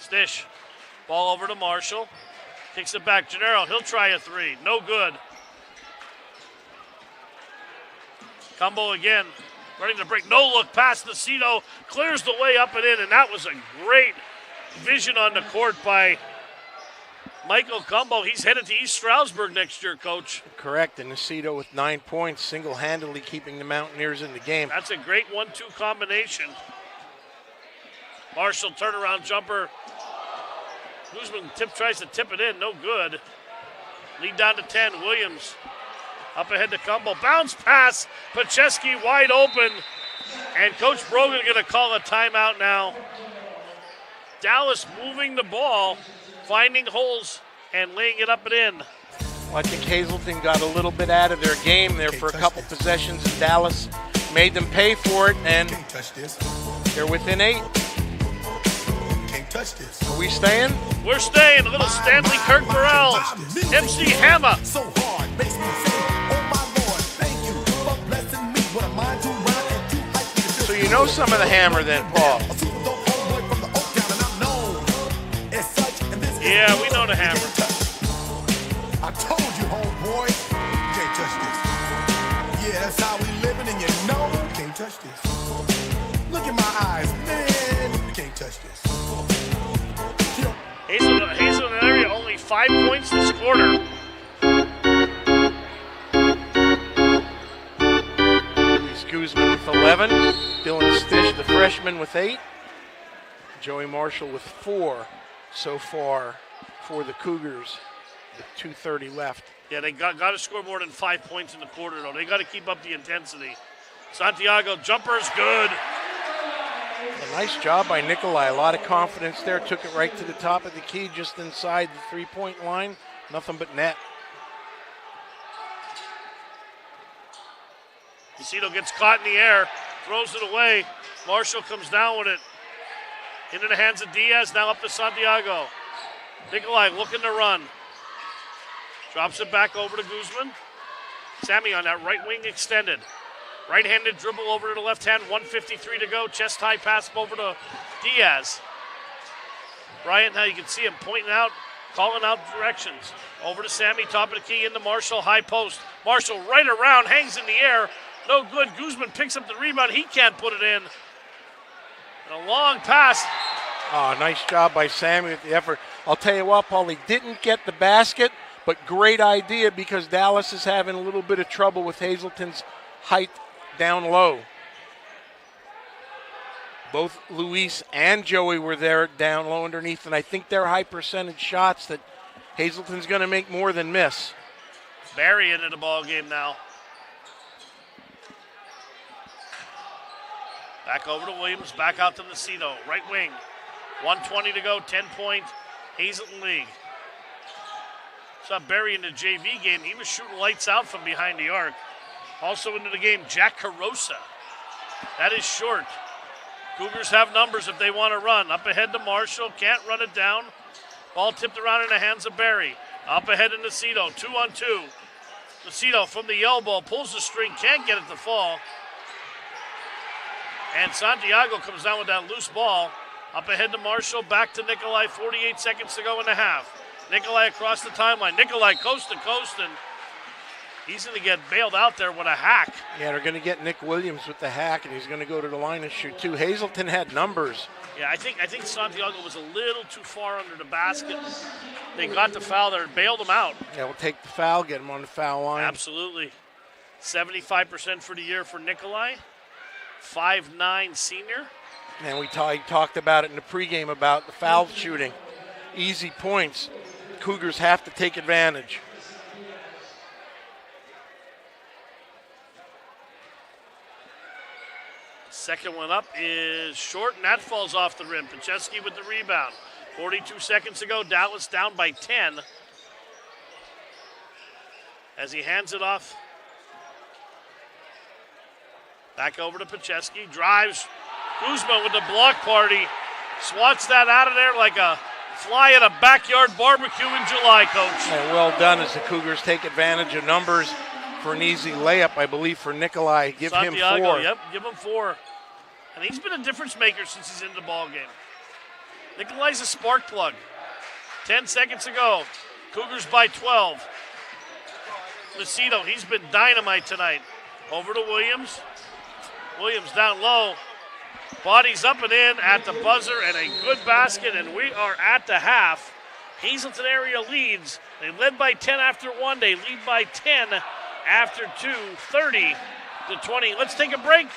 Stish, ball over to Marshall. Kicks it back, Gennaro, he'll try a three, no good. Cumbo again. Running the break, no look pass. Nacito clears the way up and in, and that was a great vision on the court by Michael Cumbo. He's headed to East Stroudsburg next year, Coach. Correct, and Nacito with 9 points, single-handedly keeping the Mountaineers in the game. That's a great 1-2 combination. Marshall turnaround jumper. Guzman tries to tip it in, no good. Lead down to 10, Williams. Up ahead to Cumbo. Bounce pass. Pacheski wide open. And Coach Brogan going to call a timeout now. Dallas moving the ball, finding holes, and laying it up and in. Well, I think Hazleton got a little bit out of their game there for a couple possessions, and Dallas made them pay for it, and they're within 8. Can't touch this. Are we staying? We're staying. A little Stanley Kirk Burrell. MC Hammer. So hard makes me say, oh my Lord, thank you for blessing me. What a mind to run and too hype me to So you know some of the Hammer then, Paul. Yeah, we know the Hammer. I told you, homeboy, you can't touch this. Yeah, that's how we living, and you know you can't touch this. Look in my eyes, man, you can't touch this. Hazelton area only 5 points this quarter. Luis Guzman with 11. Dylan Stish, the freshman, with 8. Joey Marshall with 4 so far for the Cougars with 2:30 left. Yeah, they got to score more than 5 points in the quarter, though. They got to keep up the intensity. Santiago, jumper's good. A nice job by Nikolai. A lot of confidence there. Took it right to the top of the key, just inside the three-point line. Nothing but net. Lucido gets caught in the air, throws it away. Marshall comes down with it. Into the hands of Diaz, now up to Santiago. Nikolai looking to run. Drops it back over to Guzman. Sammy on that right wing extended. Right-handed dribble over to the left hand, 1:53 to go. Chest high pass over to Diaz. Bryant, now you can see him pointing out, calling out directions. Over to Sammy, top of the key, into Marshall, high post. Marshall right around, hangs in the air. No good. Guzman picks up the rebound. He can't put it in. And a long pass. Oh, nice job by Sammy with the effort. I'll tell you what, Paul, he didn't get the basket, but great idea because Dallas is having a little bit of trouble with Hazleton's height down low. Both Luis and Joey were there down low underneath, and I think they're high percentage shots that Hazleton's going to make more than miss. Barry into the ball game now. Back over to Williams, back out to Lucido, right wing. 1:20 to go, 10-point Hazleton league. Saw Barry in the JV game. He was shooting lights out from behind the arc. Also into the game, Jack Carosa. That is short. Cougars have numbers if they want to run. Up ahead to Marshall, can't run it down. Ball tipped around in the hands of Barry. Up ahead to Lucido, 2-on-2. Lucido from the elbow, pulls the string, can't get it to fall. And Santiago comes down with that loose ball. Up ahead to Marshall, back to Nikolai, 48 seconds to go in the half. Nikolai across the timeline. Nikolai coast to coast, and he's going to get bailed out there with a hack. Yeah, they're going to get Nick Williams with the hack, and he's going to go to the line and shoot two. Hazleton had numbers. Yeah, I think Santiago was a little too far under the basket. They got the foul there and bailed him out. Yeah, we'll take the foul, get him on the foul line. Absolutely. 75% for the year for Nikolai. 5'9" senior. And he talked about it in the pregame about the foul shooting. Easy points. Cougars have to take advantage. Second one up is short, and that falls off the rim. Pacheski with the rebound. 42 seconds to go. Dallas down by 10. As he hands it off. Back over to Pacheski. Drives. Guzman with the block party. Swats that out of there like a fly at a backyard barbecue in July, Coach. And well done as the Cougars take advantage of numbers for an easy layup, I believe, for Nikolai. Give Santiago, him 4. Yep, give him 4. And he's been a difference maker since he's in the ball game. Nikolai's a spark plug. 10 seconds to go. Cougars by 12. Lucido, he's been dynamite tonight. Over to Williams. Williams down low. Bodies up and in at the buzzer, and a good basket, and we are at the half. Hazleton area leads. They led by 10 after 1. They lead by 10 after 2, 30-20. Let's take a break.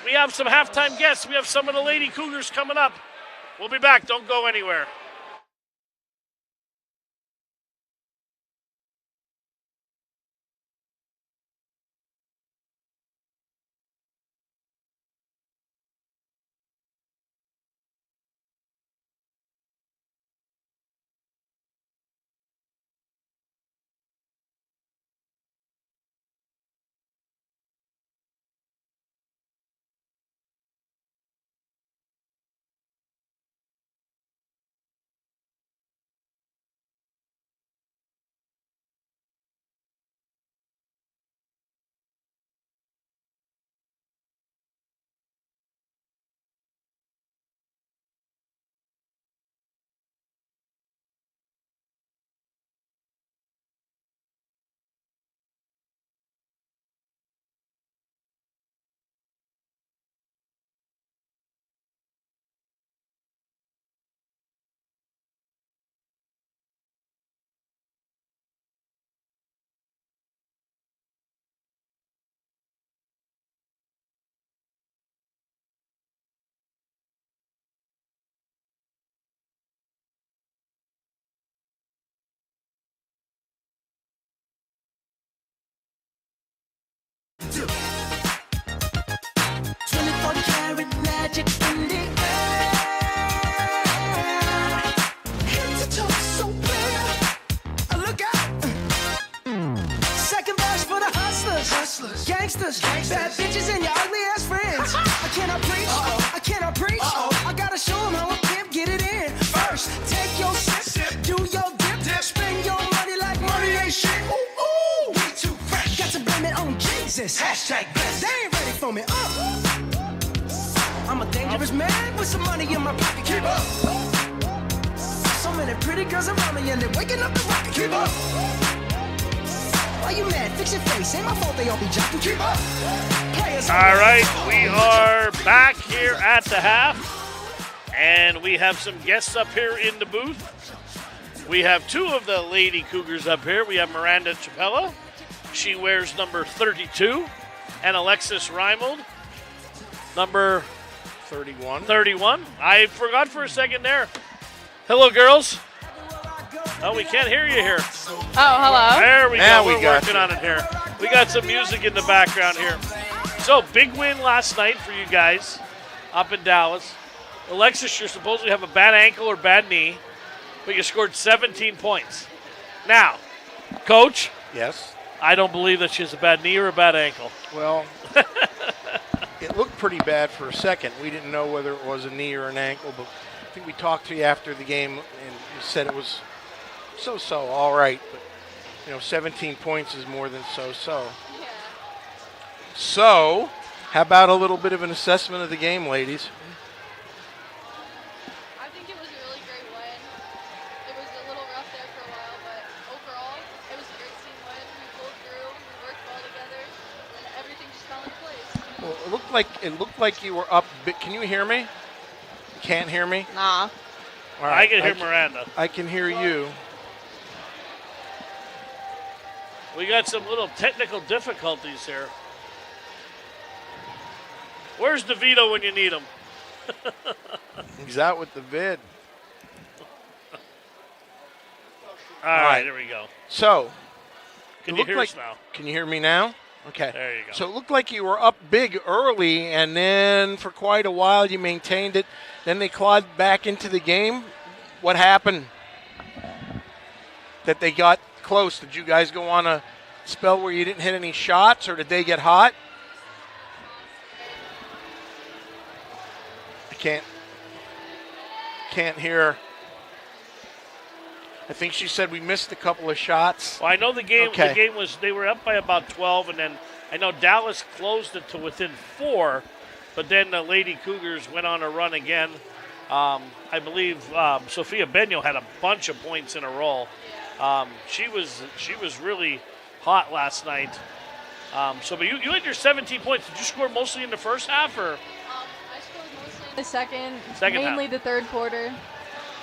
We have some halftime guests. We have some of the Lady Cougars coming up. We'll be back. Don't go anywhere. do. 24-karat magic in the air. Head to toe so clear. Look out. Second verse for the hustlers, gangsters, bad bitches and your ugly ass friends. I cannot preach, I cannot preach. I gotta show them how a pimp get it in. First, take your sip, do your dip, spend your money like money ain't shit. Ooh, ooh, we too fresh. Got to blame it on Jesus. Hashtag blessed. They ain't ready for me. I'm a dangerous man with some money in my pocket. Keep up. So many pretty girls around me and they're waking up the rocket. Keep up. Why you mad? Fix your face. Ain't my fault they all be jocking. Keep up. Players. All right, we are back here at the half, and we have some guests up here in the booth. We have two of the Lady Cougars up here. We have Miranda Chapella. She wears number 32, and Alexis Reimold, number 31. I forgot for a second there. Hello, girls. Oh, we can't hear you here. Oh, hello. There we Now go. we We're got working you. on it here. We got some music in the background here. So, big win last night for you guys up in Dallas. Alexis, you supposedly have a bad ankle or bad knee, but you scored 17 points. Now, Coach, Yes. I don't believe that she has a bad knee or a bad ankle. Well, it looked pretty bad for a second. We didn't know whether it was a knee or an ankle, but I think we talked to you after the game and you said it was so-so, all right. But, 17 points is more than so-so. Yeah. So, how about a little bit of an assessment of the game, ladies? I think it was a really great win. It was a little rough there for a while, but overall, it was a great team win. We pulled through, we worked well together, and everything just fell into place. Well, it looked like you were up. Can you hear me? You can't hear me? Nah. All right. I can hear Miranda. I can hear you. We got some little technical difficulties here. Where's DeVito when you need him? He's out with the vid. All right, right. there we go. So, Can it you looked hear like, us now? Can you hear me now? Okay. There you go. So it looked like you were up big early, and then for quite a while you maintained it. Then they clawed back into the game. What happened that they got close? Did you guys go on a spell where you didn't hit any shots, or did they get hot? I can't hear. I think she said we missed a couple of shots. Well, I know the game. Okay. The game was they were up by about 12, and then I know Dallas closed it to within 4, but then the Lady Cougars went on a run again. I believe Sophia Benio had a bunch of points in a row. She was really hot last night. But you had your 17 points. Did you score mostly in the first half, or? I scored mostly in the second Second mainly half. the third quarter.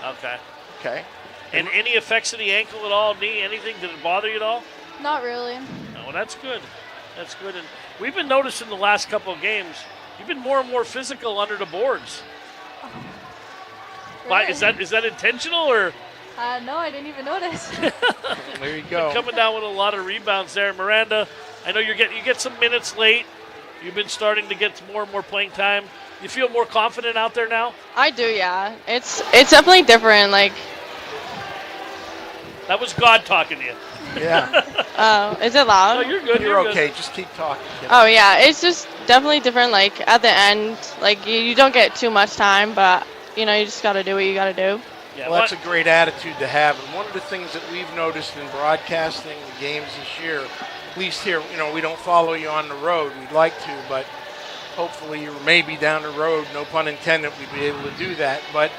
Okay. Okay. And any effects of the ankle at all, knee, anything? Did it bother you at all? Not really. No, that's good. That's good. And we've been noticing the last couple of games, you've been more and more physical under the boards. Why, is that intentional, or No, I didn't even notice. There you go. coming down with a lot of rebounds there, Miranda? I know you get some minutes late. You've been starting to get more and more playing time. You feel more confident out there now? I do, yeah. It's definitely different. Like, That was God talking to you. Yeah. is it loud? No, you're good. You're good. okay. Just keep talking. kid. Oh yeah, it's just definitely different. Like at the end, like you don't get too much time, but you just got to do what you got to do. Yeah, Well, that's a great attitude to have. And one of the things that we've noticed in broadcasting the games this year, at least here, we don't follow you on the road. We'd like to, but hopefully you're maybe down the road, no pun intended, we'd be able to do that. But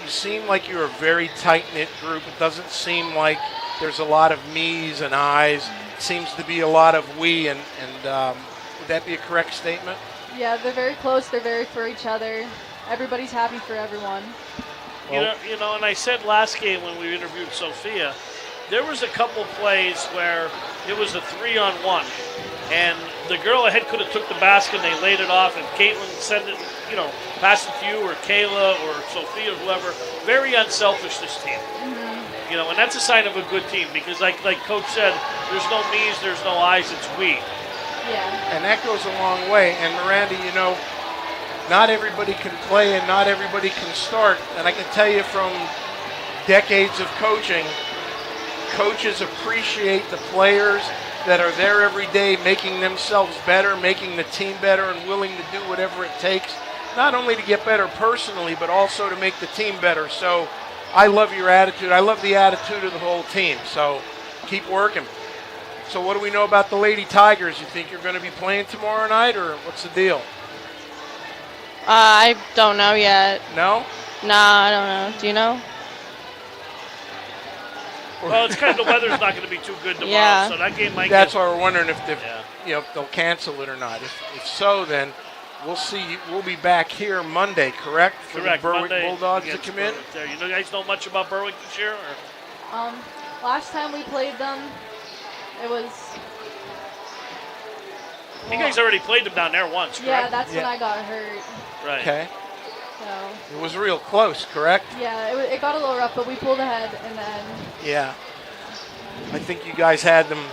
you seem like you're a very tight-knit group. It doesn't seem like there's a lot of me's and I's. It seems to be a lot of we, and would that be a correct statement? Yeah, they're very close. They're very for each other. Everybody's happy for everyone. You know, and I said last game when we interviewed Sophia, there was a couple plays where it was a 3-on-1, and the girl ahead could have took the basket and they laid it off, and Caitlin sent it, passed it to you or Kayla or Sophia or whoever. Very unselfish, this team. And that's a sign of a good team because, like Coach said, there's no me's, there's no I's, it's we. Yeah. And that goes a long way. And Miranda, you know, not everybody can play and not everybody can start. And I can tell you from decades of coaching, coaches appreciate the players that are there every day making themselves better, making the team better, and willing to do whatever it takes, not only to get better personally, but also to make the team better. So I love your attitude. I love the attitude of the whole team. So keep working. So what do we know about the Lady Tigers? You think you're going to be playing tomorrow night, or what's the deal? I don't know yet. No? Nah, I don't know. Do you know? Well, it's kind of the weather's not going to be too good tomorrow, Yeah. so that game might That's get... why we're wondering if Yeah. you know, if they'll cancel it or not. If so, then we'll see. We'll be back here Monday, correct? For Correct. the Berwick Monday Bulldogs to against come in. Berwick there. You guys know much about Berwick this year? Or? Last time we played them, it was. You guys already played them down there once, correct? Yeah, that's when Yeah. I got hurt. Right. Okay. So It was real close, correct? yeah, it got a little rough, but we pulled ahead, and then Yeah. I think you guys had them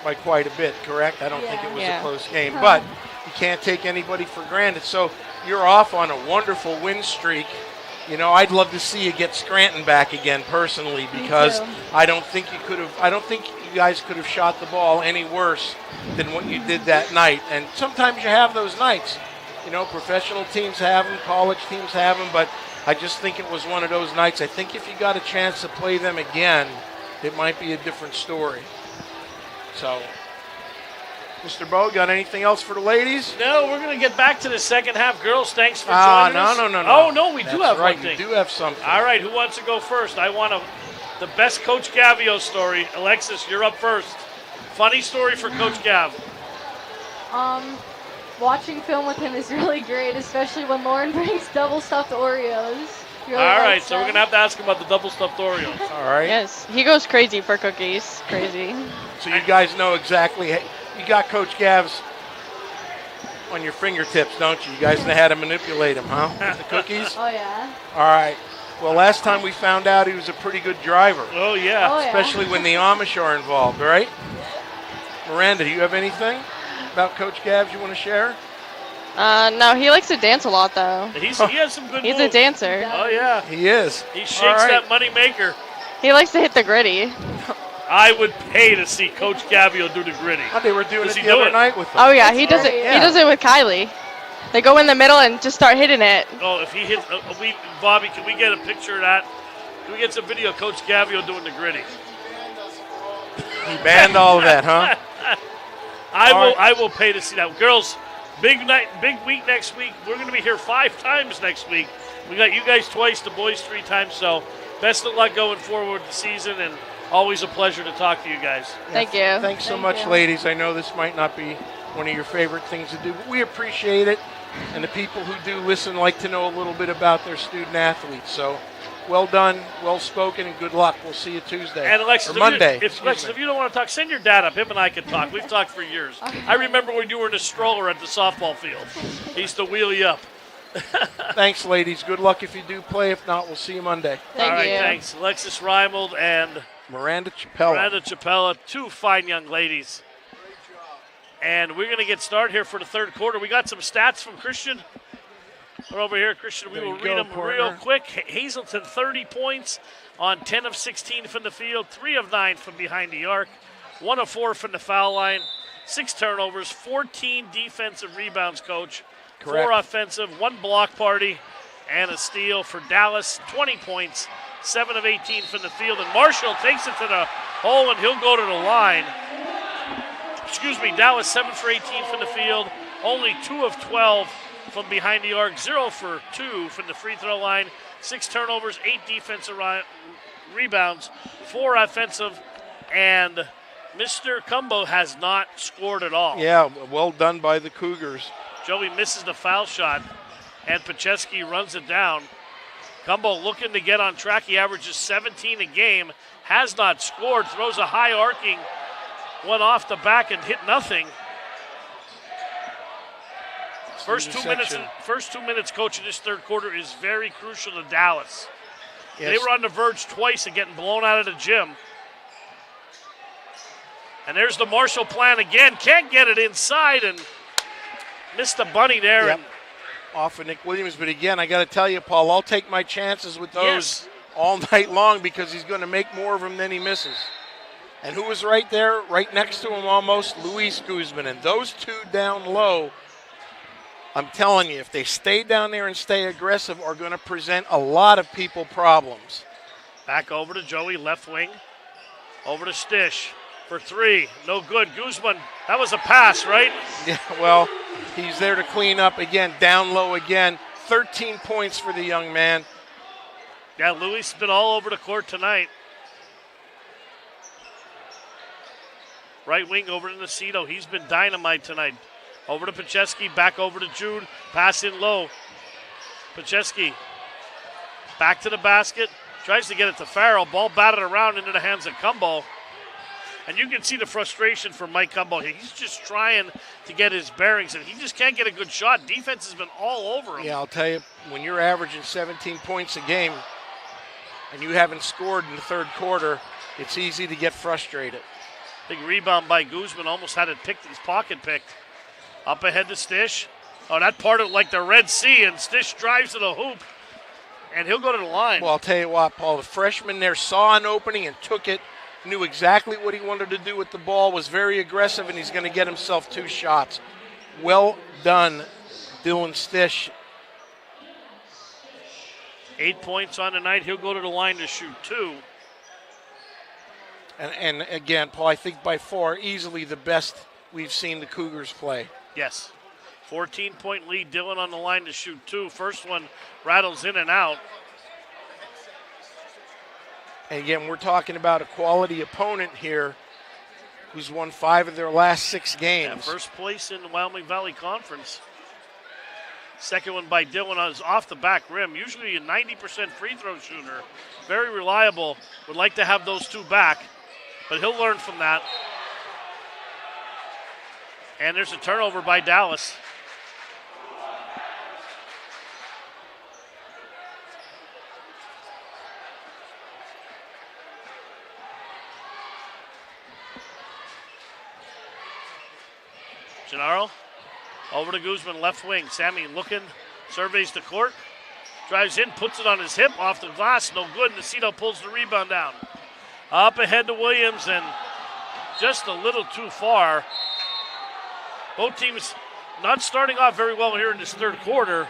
by quite a bit, correct? I don't think Yeah. it was Yeah. a close game, but you can't take anybody for granted. So you're off on a wonderful win streak. You know, I'd love to see you get Scranton back again personally, because too. I don't think you guys could have shot the ball any worse than what you did that night. And sometimes you have those nights. You know, professional teams have them, college teams have them, but I just think it was one of those nights. I think if you got a chance to play them again, it might be a different story. So, Mr. Bo, got anything else for the ladies? No, we're going to get back to the second half. Girls, thanks for joining us. No. Oh, no, we do That's have right. one thing. You do have something. All right, who wants to go first? I want the best Coach Gavio story. Alexis, you're up first. Funny story for Coach Gav. watching film with him is really great, especially when Lauren brings double stuffed Oreos. Really All right, likes so we're them. going to have to ask him about the double stuffed Oreos. All right. Yes, he goes crazy for cookies. Crazy. So you guys know exactly. You got Coach Gav's on your fingertips, don't you? You guys know how to manipulate him, huh? With the cookies? Oh yeah. All right. Well, last time we found out he was a pretty good driver, Oh, yeah. Oh yeah. especially when the Amish are involved, right? Miranda, do you have anything about Coach Gavs you want to share? No, he likes to dance a lot though. He has some good He's moves. a dancer. Oh, yeah. He is. He All shakes right. that money maker. He likes to hit the gritty. I would pay to see Coach Gavio do the gritty. Oh, they were doing Does it he the do other it? night with them. Oh yeah, he does it. Yeah. He does it with Kylie. They go in the middle and just start hitting it. Oh, if he hits, Bobby, can we get a picture of that? Can we get some video of Coach Gavio doing the gritty? He banned all of that, huh? I will pay to see that. Girls, big night, big week next week. We're going to be here 5 times next week. We got you guys twice, the boys 3 times. So best of luck going forward with the season, and always a pleasure to talk to you guys. Thank you. Thanks so Thank much, you. ladies. I know this might not be one of your favorite things to do, but we appreciate it. And the people who do listen like to know a little bit about their student athletes. So well done, well spoken, and good luck. We'll see you Tuesday. And Alexis, or Monday. Alexis, if you don't want to talk, send your dad up. Him and I can talk. We've talked for years. I remember when you were in a stroller at the softball field. He used to wheel you up. Thanks, ladies. Good luck if you do play. If not, we'll see you Monday. Thank All right, you. thanks. Alexis Reimold and Miranda Chappella. Miranda Chappella, 2 fine young ladies. And we're going to get started here for the third quarter. We got some stats from Christian. We're over here, Christian. We There will you read go, them partner. real quick. Hazleton, 30 points on 10 of 16 from the field, 3 of 9 from behind the arc, 1 of 4 from the foul line, 6 turnovers, 14 defensive rebounds, Coach. Correct. 4 offensive, 1 block party, and a steal for Dallas. 20 points, 7 of 18 from the field. And Marshall takes it to the hole, and he'll go to the line. Dallas 7 for 18 from the field, only 2 of 12 from behind the arc, 0 for 2 from the free throw line, 6 turnovers, 8 defensive rebounds, 4 offensive, and Mr. Cumbo has not scored at all. Yeah, well done by the Cougars. Joey misses the foul shot, and Pacheski runs it down. Cumbo looking to get on track. He averages 17 a game, has not scored, throws a high arcing one off the back and hit nothing. First 2 minutes, Coach, of this third quarter is very crucial to Dallas. Yes. They were on the verge twice of getting blown out of the gym. And there's the Marshall plan again. Can't get it inside and missed the bunny there. Yep. Off of Nick Williams. But again, I got to tell you, Paul, I'll take my chances with those all night long because he's going to make more of them than he misses. And who was right there, right next to him almost? Luis Guzman. And those two down low, I'm telling you, if they stay down there and stay aggressive, are going to present a lot of people problems. Back over to Joey, left wing. Over to Stish for three. No good. Guzman, that was a pass, right? Yeah, well, he's there to clean up again, down low again. 13 points for the young man. Yeah, Luis has been all over the court tonight. Right wing over to Nacito. He's been dynamite tonight. Over to Pacheski, back over to Jude. Pass in low. Pacheski back to the basket. Tries to get it to Farrell. Ball batted around into the hands of Cumbo. And you can see the frustration from Mike Cumbo. He's just trying to get his bearings, and he just can't get a good shot. Defense has been all over him. Yeah, I'll tell you, when you're averaging 17 points a game and you haven't scored in the third quarter, it's easy to get frustrated. Big rebound by Guzman. Almost had it picked, his pocket picked. Up ahead to Stish. Oh, that part of like the Red Sea, and Stish drives to the hoop, and he'll go to the line. Well, I'll tell you what, Paul, the freshman there saw an opening and took it, knew exactly what he wanted to do with the ball, was very aggressive, and he's going to get himself 2 shots. Well done, Dylan Stish. 8 points on the night. He'll go to the line to shoot 2. And again, Paul, I think by far easily the best we've seen the Cougars play. Yes. 14-point lead. Dylan on the line to shoot 2. First one rattles in and out. And again, we're talking about a quality opponent here who's won 5 of their last 6 games. Yeah, first place in the Wyoming Valley Conference. Second one by Dylan is off the back rim. Usually a 90% free throw shooter. Very reliable. Would like to have those 2 back, but he'll learn from that. And there's a turnover by Dallas. Gennaro over to Guzman, left wing. Sammy looking, surveys the court, drives in, puts it on his hip, off the glass, no good. Nacito pulls the rebound down. Up ahead to Williams, and just a little too far. Both teams not starting off very well here in this third quarter.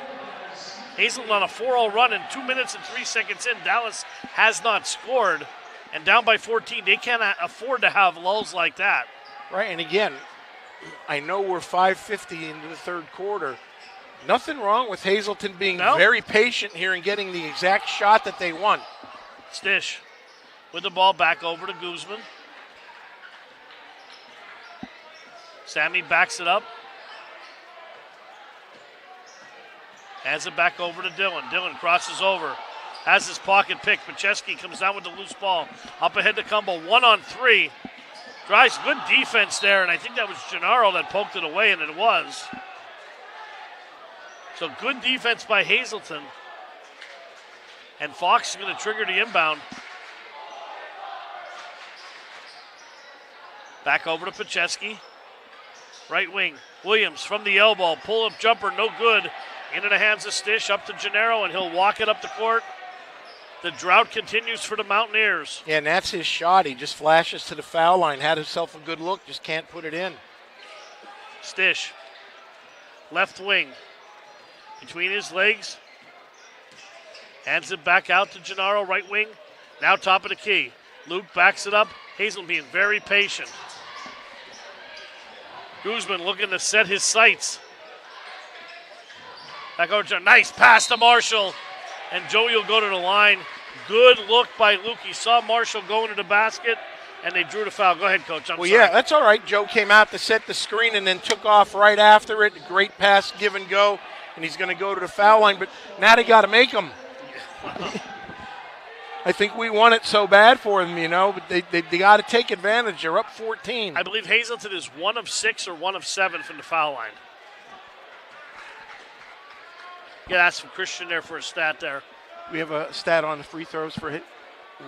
Hazleton on a 4-0 run, and 2 minutes and 3 seconds in, Dallas has not scored. And down by 14, they can't afford to have lulls like that. Right, and again, I know we're 5:50 into the third quarter. Nothing wrong with Hazleton being very patient here and getting the exact shot that they want. Stish with the ball back over to Guzman. Sammy backs it up. Hands it back over to Dylan. Dylan crosses over. Has his pocket picked. Pacheski comes down with the loose ball. Up ahead to Cumbo. 1-on-3. Drives good defense there, and I think that was Gennaro that poked it away, and it was. So good defense by Hazleton. And Fox is going to trigger the inbound. Back over to Pacheski. Right wing. Williams from the elbow. Pull-up jumper, no good. Into the hands of Stish, up to Gennaro, and he'll walk it up the court. The drought continues for the Mountaineers. Yeah, and that's his shot. He just flashes to the foul line, had himself a good look, just can't put it in. Stish, left wing, between his legs. Hands it back out to Gennaro, right wing. Now top of the key. Luke backs it up. Hazel being very patient. Guzman looking to set his sights. Back over to nice pass to Marshall. And Joey will go to the line. Good look by Luke. He saw Marshall go into the basket, and they drew the foul. Go ahead, Coach. I'm sorry. Yeah, that's all right. Joe came out to set the screen and then took off right after it. Great pass, give and go, and he's going to go to the foul line. But now they got to make them. I think we want it so bad for them, you know, but they got to take advantage. They're up 14. I believe Hazleton is 1 of 6 or 1 of 7 from the foul line. Yeah, that's from Christian there for a stat there. We have a stat on the free throws for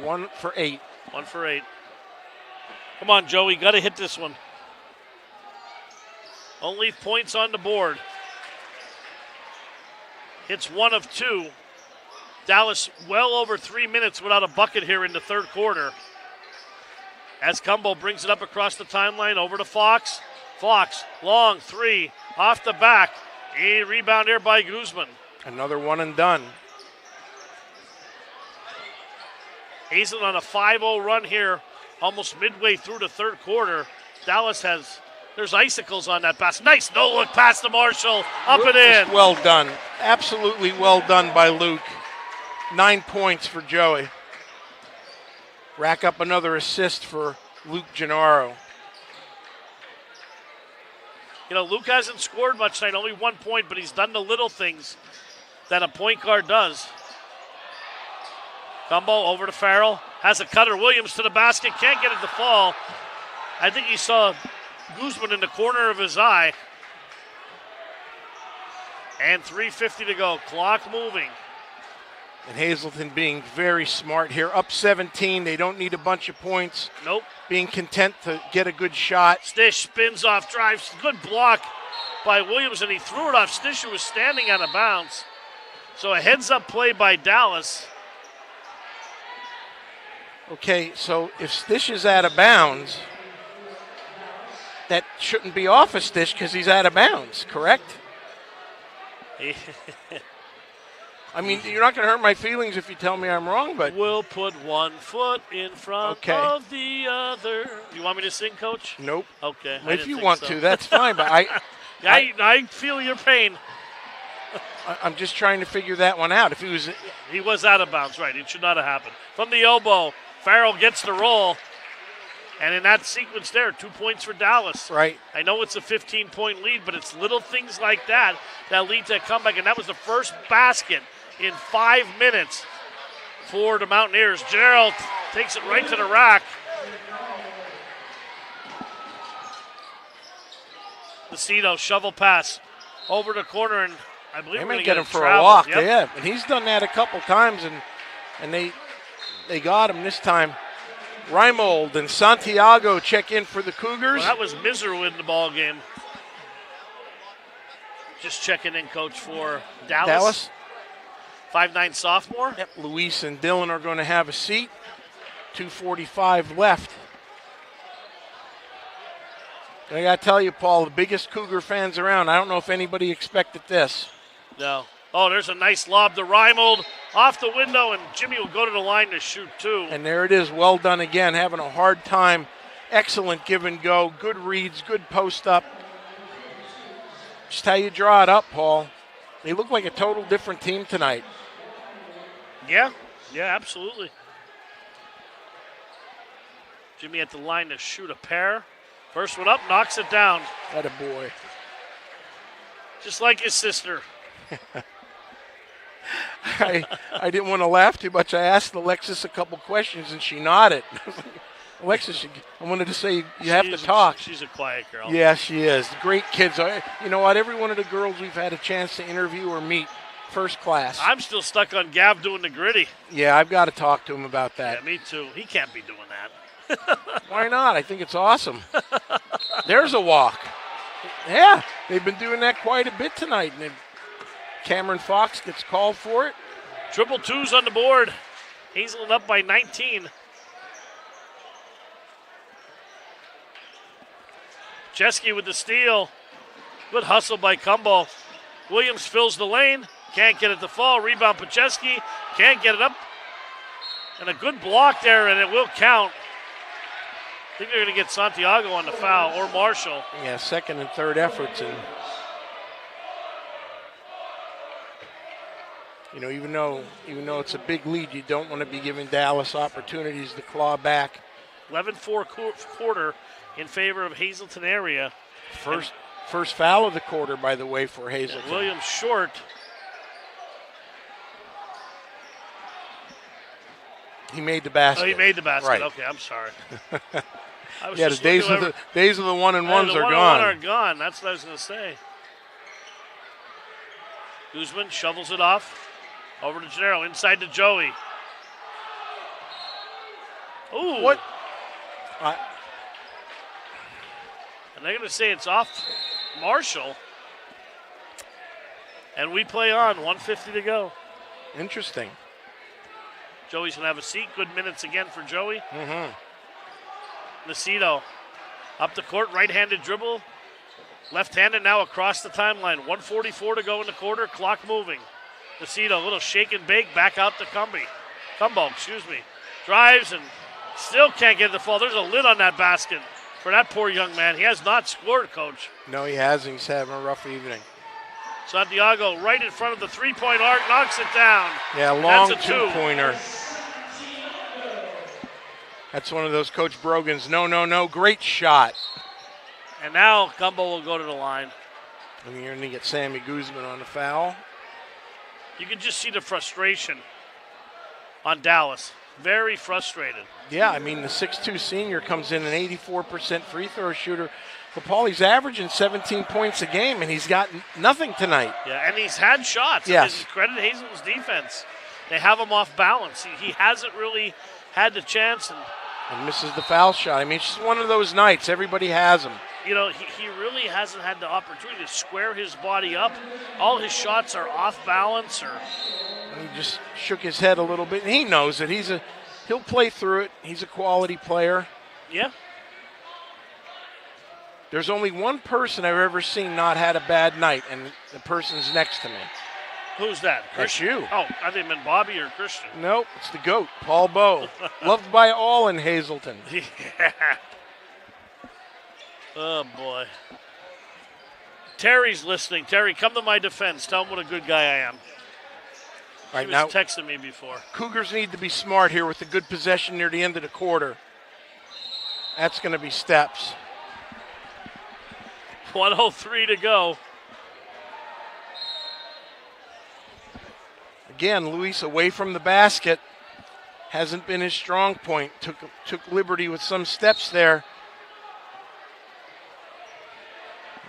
1 for 8. 1 for 8. Come on, Joey. Got to hit this one. Only points on the board. Hits 1 of 2. Dallas well over 3 minutes without a bucket here in the third quarter. As Cumbo brings it up across the timeline over to Fox. Fox, long 3, off the back. A rebound here by Guzman. Another one and done. Hazleton on a 5-0 run here, almost midway through the third quarter. Dallas there's icicles on that pass. Nice no-look pass to Marshall, up and in. Well done. Absolutely well done by Luke. 9 points for Joey. Rack up another assist for Luke Gennaro. You know, Luke hasn't scored much tonight, only 1 point, but he's done the little things that a point guard does. Cumbo over to Farrell, has a cutter. Williams to the basket, can't get it to fall. I think he saw Guzman in the corner of his eye. And 3:50 to go, clock moving. And Hazleton being very smart here. Up 17, they don't need a bunch of points. Nope. Being content to get a good shot. Stish spins off, drives, good block by Williams, and he threw it off Stish, who was standing out of bounds. So a heads-up play by Dallas. Okay, so if Stish is out of bounds, that shouldn't be off of Stish because he's out of bounds, correct? I mean, you're not going to hurt my feelings if you tell me I'm wrong, but... We'll put 1 foot in front of the other. You want me to sing, Coach? Nope. Okay. If you want to, that's fine, but I feel your pain. I'm just trying to figure that one out. If he was out of bounds, right? It should not have happened. From the elbow, Farrell gets the roll, and in that sequence there, 2 points for Dallas. Right. I know it's a 15-point lead, but it's little things like that lead to a comeback, and that was the first basket in 5 minutes for the Mountaineers. Gerald takes it right to the rack. Lucido, shovel pass over the corner, and I believe they we're may going to get get him for travel. a walk. Yep. Yeah, and he's done that a couple times, and they got him this time. Reimold and Santiago check in for the Cougars. Well, that was Miseru in the ball game. Just checking in, Coach, for Dallas. 5'9" sophomore. Yep, Luis and Dylan are going to have a seat. 2:45 left. I got to tell you, Paul, the biggest Cougar fans around. I don't know if anybody expected this. No. Oh, there's a nice lob to Reimold off the window, and Jimmy will go to the line to shoot two. And there it is. Well done again. Having a hard time. Excellent give and go. Good reads. Good post up. Just how you draw it up, Paul. They look like a total different team tonight. Yeah, absolutely. Jimmy at the line to shoot a pair. First one up, knocks it down. That a boy. Just like his sister. I didn't want to laugh too much. I asked Alexis a couple questions, and she nodded. Alexis, I wanted to say you have to talk. She's a quiet girl. Yeah, she is. Great kids. You know what? Every one of the girls we've had a chance to interview or meet, first class. I'm still stuck on Gav doing the gritty. Yeah, I've got to talk to him about that. Yeah, me too. He can't be doing that. Why not? I think it's awesome. There's a walk. Yeah, they've been doing that quite a bit tonight. And Cameron Fox gets called for it. Triple twos on the board. Hazleton up by 19. Chesky with the steal. Good hustle by Cumbo. Williams fills the lane. Can't get it to fall. Rebound Pacheski. Can't get it up. And a good block there, and it will count. I think they're going to get Santiago on the foul, or Marshall. Yeah, second and third efforts. And, even though it's a big lead, you don't want to be giving Dallas opportunities to claw back. 11-4 quarter in favor of Hazleton area. First foul of the quarter, by the way, for Hazleton. Williams short. He made the basket. Oh, he made the basket. Right. Okay, I'm sorry. Yeah, the days of the 1-and-1s are gone. Are gone. That's what I was going to say. Guzman shovels it off. Over to Gennaro, inside to Joey. Ooh. What? And they're going to say it's off Marshall. And we play on, 1:50 to go. Interesting. Joey's going to have a seat. Good minutes again for Joey. Mm-hmm. Nacito up the court, right-handed dribble. Left-handed now across the timeline. 1:44 to go in the quarter, clock moving. Nacito, a little shake and bake, back out to Cumbo, drives and still can't get the fall. There's a lid on that basket for that poor young man. He has not scored, Coach. No, he hasn't. He's having a rough evening. Santiago right in front of the three-point arc, knocks it down. Yeah, long That's a two-pointer. That's one of those Coach Brogan's no. Great shot. And now Cumbo will go to the line. And you're going to get Sammy Guzman on the foul. You can just see the frustration on Dallas. Very frustrated. Yeah, I mean, the 6'2 senior comes in an 84% free throw shooter. But Paulie's averaging 17 points a game, and he's got nothing tonight. Yeah, and he's had shots. Yes. I mean, credit Hazelton's defense. They have him off balance. He hasn't really had the chance. And misses the foul shot. I mean, it's just one of those nights. Everybody has him. You know, he really hasn't had the opportunity to square his body up. All his shots are off balance. And he just shook his head a little bit. And he knows it. He'll play through it. He's a quality player. Yeah. There's only one person I've ever seen not had a bad night, and the person's next to me. Who's that? That's you. Oh, I think it meant Bobby or Christian. Nope, it's the GOAT, Paul Bowe. Loved by all in Hazleton. Yeah. Oh, boy. Terry's listening. Terry, come to my defense. Tell him what a good guy I am. Right He was now, texting me before. Cougars need to be smart here with a good possession near the end of the quarter. That's going to be steps. 1:03 to go. Again, Luis away from the basket. Hasn't been his strong point. Took liberty with some steps there.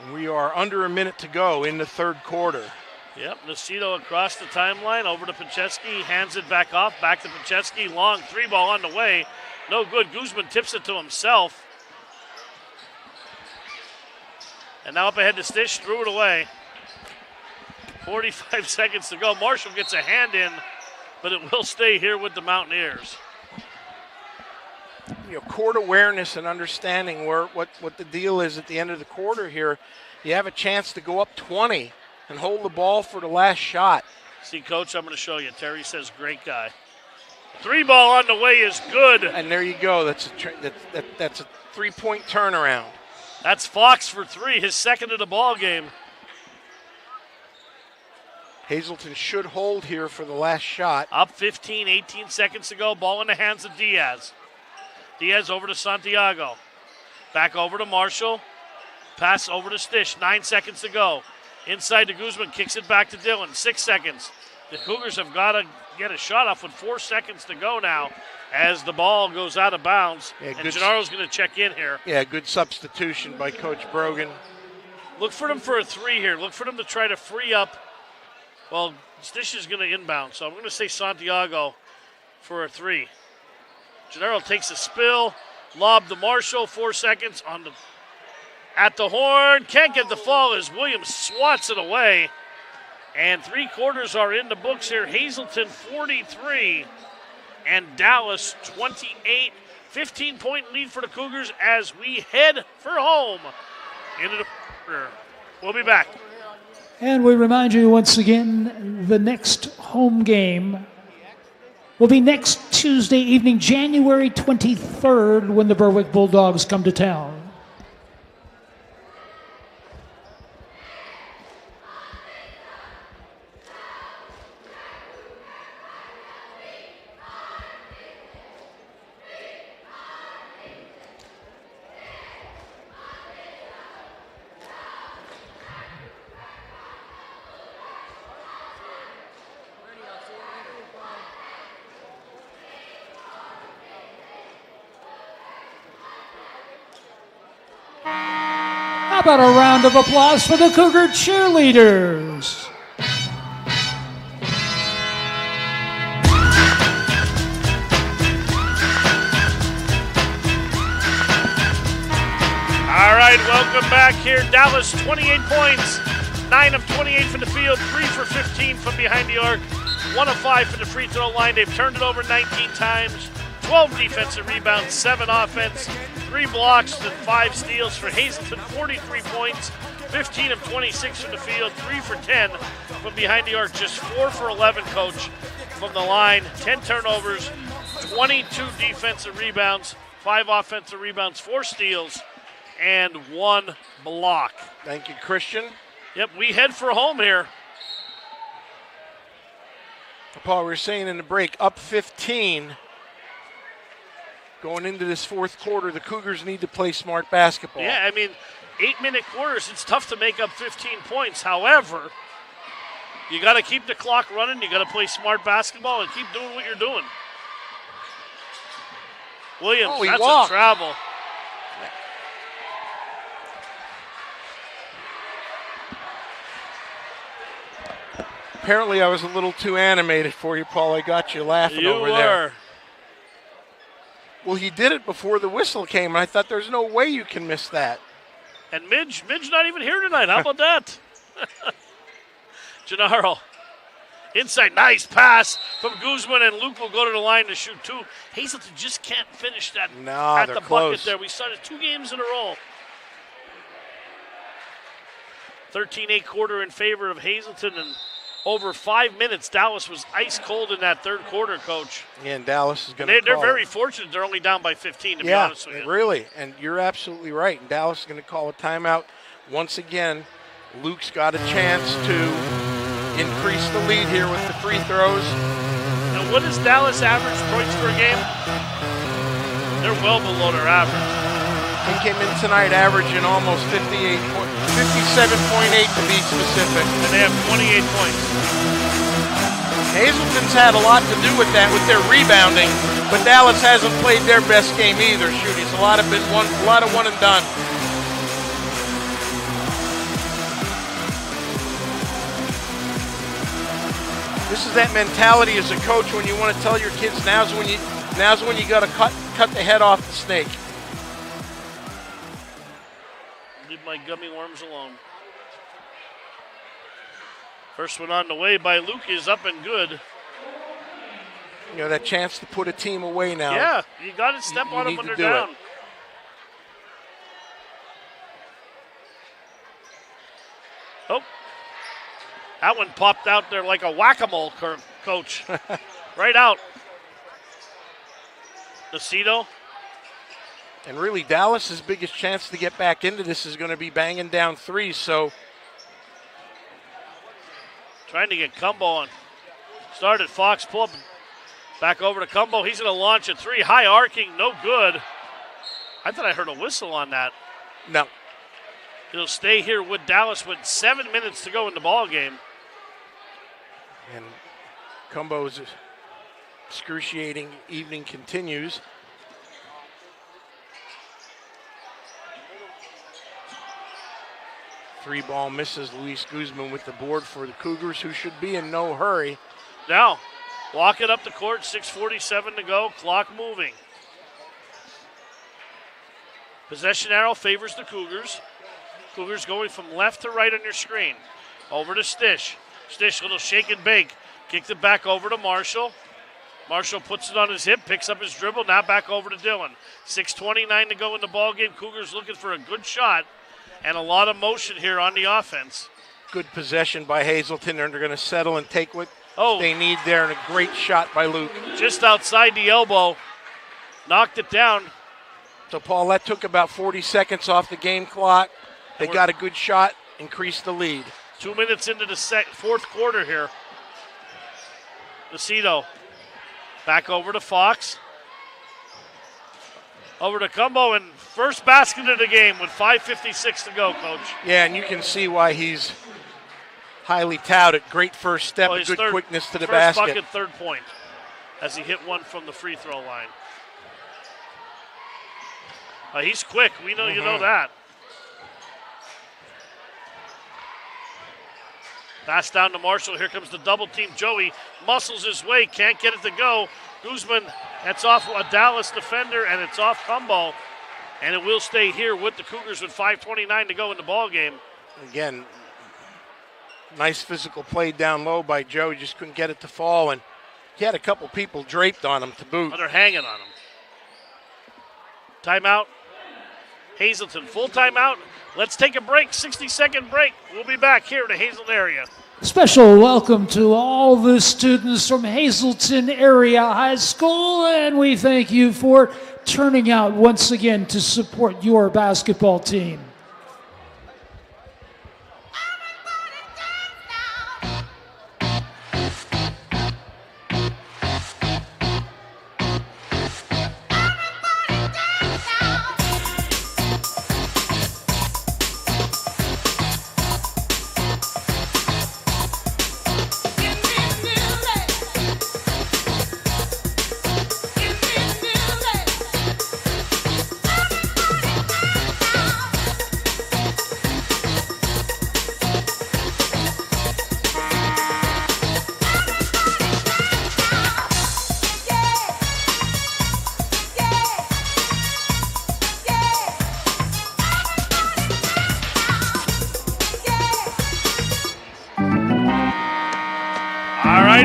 And we are under a minute to go in the third quarter. Yep, Nacito across the timeline, over to Pacheski, hands it back off, back to Pacheski, long three ball on the way. No good, Guzman tips it to himself. And now up ahead to Stish, threw it away. 45 seconds to go. Marshall gets a hand in, but it will stay here with the Mountaineers. You know, court awareness and understanding what the deal is at the end of the quarter here. You have a chance to go up 20 and hold the ball for the last shot. See, Coach, I'm going to show you. Terry says, great guy. Three ball on the way is good. And there you go. That's a three-point turnaround. That's Fox for three, his second of the ball game. Hazleton should hold here for the last shot. Up 15, 18 seconds to go. Ball in the hands of Diaz. Diaz over to Santiago. Back over to Marshall. Pass over to Stish. 9 seconds to go. Inside to Guzman. Kicks it back to Dillon. 6 seconds. The Cougars have got to get a shot off with 4 seconds to go now as the ball goes out of bounds. Yeah, and Gennaro's going to check in here. Yeah, good substitution by Coach Brogan. Look for them for a three here. Look for them to try to free up. Well, Stish is going to inbound, so I'm going to say Santiago for a three. Gennaro takes a spill, lob to Marshall, 4 seconds at the horn. Can't get the fall as Williams swats it away. And 3 quarters are in the books here. Hazleton 43 and Dallas 28. 15-point lead for the Cougars as we head for home into the quarter. We'll be back. And we remind you once again, the next home game will be next Tuesday evening, January 23rd, when the Berwick Bulldogs come to town. How about a round of applause for the Cougar cheerleaders? All right, right, welcome back here. Dallas, 28 points, 9 of 28 from the field, 3 for 15 from behind the arc, 1 of 5 from the free throw line. They've turned it over 19 times, 12 defensive rebounds, 7 offense, 3 blocks, and 5 steals for Hazleton, 43 points, 15 of 26 from the field, 3 for 10 from behind the arc, just 4 for 11, Coach, from the line, 10 turnovers, 22 defensive rebounds, 5 offensive rebounds, 4 steals, and 1 block. Thank you, Christian. Yep, we head for home here. Paul, we were saying in the break, up 15. Going into this fourth quarter, the Cougars need to play smart basketball. Yeah, I mean, 8-minute quarters, it's tough to make up 15 points. However, you got to keep the clock running. You got to play smart basketball and keep doing what you're doing. Williams, that's walked. a travel. Apparently I was a little too animated for you, Paul. I got you laughing You over were. there. Well, he did it before the whistle came, and I thought there's no way you can miss that. And Midge not even here tonight. How about that? Gennaro. Inside, nice pass from Guzman, and Luke will go to the line to shoot 2. Hazleton just can't finish that at they're the close. bucket there. We started 2 games in a row. 13-8 quarter in favor of Hazleton, and over 5 minutes, Dallas was ice cold in that third quarter, Coach. Yeah, and Dallas is going to They're very fortunate they're only down by 15, to be honest with you. Really, and you're absolutely right. And Dallas is going to call a timeout. Once again, Luke's got a chance to increase the lead here with the free throws. Now, what is Dallas average points per game? They're well below their average. He came in tonight averaging almost 57.8 to be specific. And they have 28 points. Hazleton's had a lot to do with that, with their rebounding, but Dallas hasn't played their best game either, shooting. A lot of one and done. This is that mentality as a coach when you want to tell your kids now's when you got to cut the head off the snake. Leave my gummy worms alone. First one on the way by Luke is up and good. You know, that chance to put a team away now. Yeah, you got to step on them when they're down. Oh, that one popped out there like a whack-a-mole, Coach. Right out. Nacito. And really, Dallas's biggest chance to get back into this is going to be banging down 3, so. Trying to get Cumbo on. Started Fox, pull up, back over to Cumbo. He's going to launch a 3, high arcing, no good. I thought I heard a whistle on that. No. He'll stay here with Dallas with 7 minutes to go in the ball game. And Cumbo's excruciating evening continues. Three ball misses. Luis Guzman with the board for the Cougars, who should be in no hurry. Now, walk it up the court, 6:47 to go, clock moving. Possession arrow favors the Cougars. Cougars going from left to right on your screen. Over to Stish. Stish, little shake and bake. Kicked it back over to Marshall. Marshall puts it on his hip, picks up his dribble, now back over to Dillon. 6:29 to go in the ball game. Cougars looking for a good shot and a lot of motion here on the offense. Good possession by Hazleton. They're going to settle and take what they need there, and a great shot by Luke. Just outside the elbow. Knocked it down. So, Paul, that took about 40 seconds off the game clock. They got a good shot, increased the lead. 2 minutes into the fourth quarter here. Nacito. Back over to Fox. Over to Cumbo, and first basket of the game with 5:56 to go, Coach. Yeah, and you can see why he's highly touted. Great first step, good quickness to the basket. First bucket, third point, as he hit one from the free throw line. He's quick. We know you know that. Pass down to Marshall. Here comes the double team. Joey muscles his way. Can't get it to go. Guzman, that's off a Dallas defender, and it's off Cumbo. And it will stay here with the Cougars with 5:29 to go in the ball game. Again, nice physical play down low by Joe. He just couldn't get it to fall, and he had a couple people draped on him to boot. Oh, they're hanging on him. Timeout. Hazleton, full timeout. Let's take a break, 60-second break. We'll be back here in the Hazleton area. Special welcome to all the students from Hazleton Area High School, and we thank you for turning out once again to support your basketball team.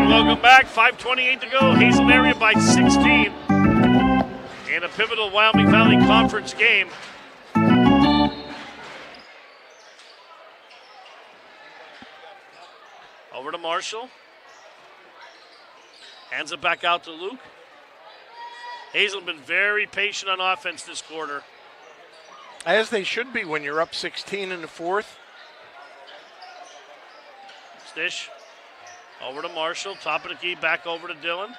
Welcome back. 5:28 to go. Hazleton area by 16 in a pivotal Wyoming Valley Conference game. Over to Marshall. Hands it back out to Luke. Hazleton been very patient on offense this quarter. As they should be when you're up 16 in the fourth. Stish. Over to Marshall, top of the key, back over to Dillon.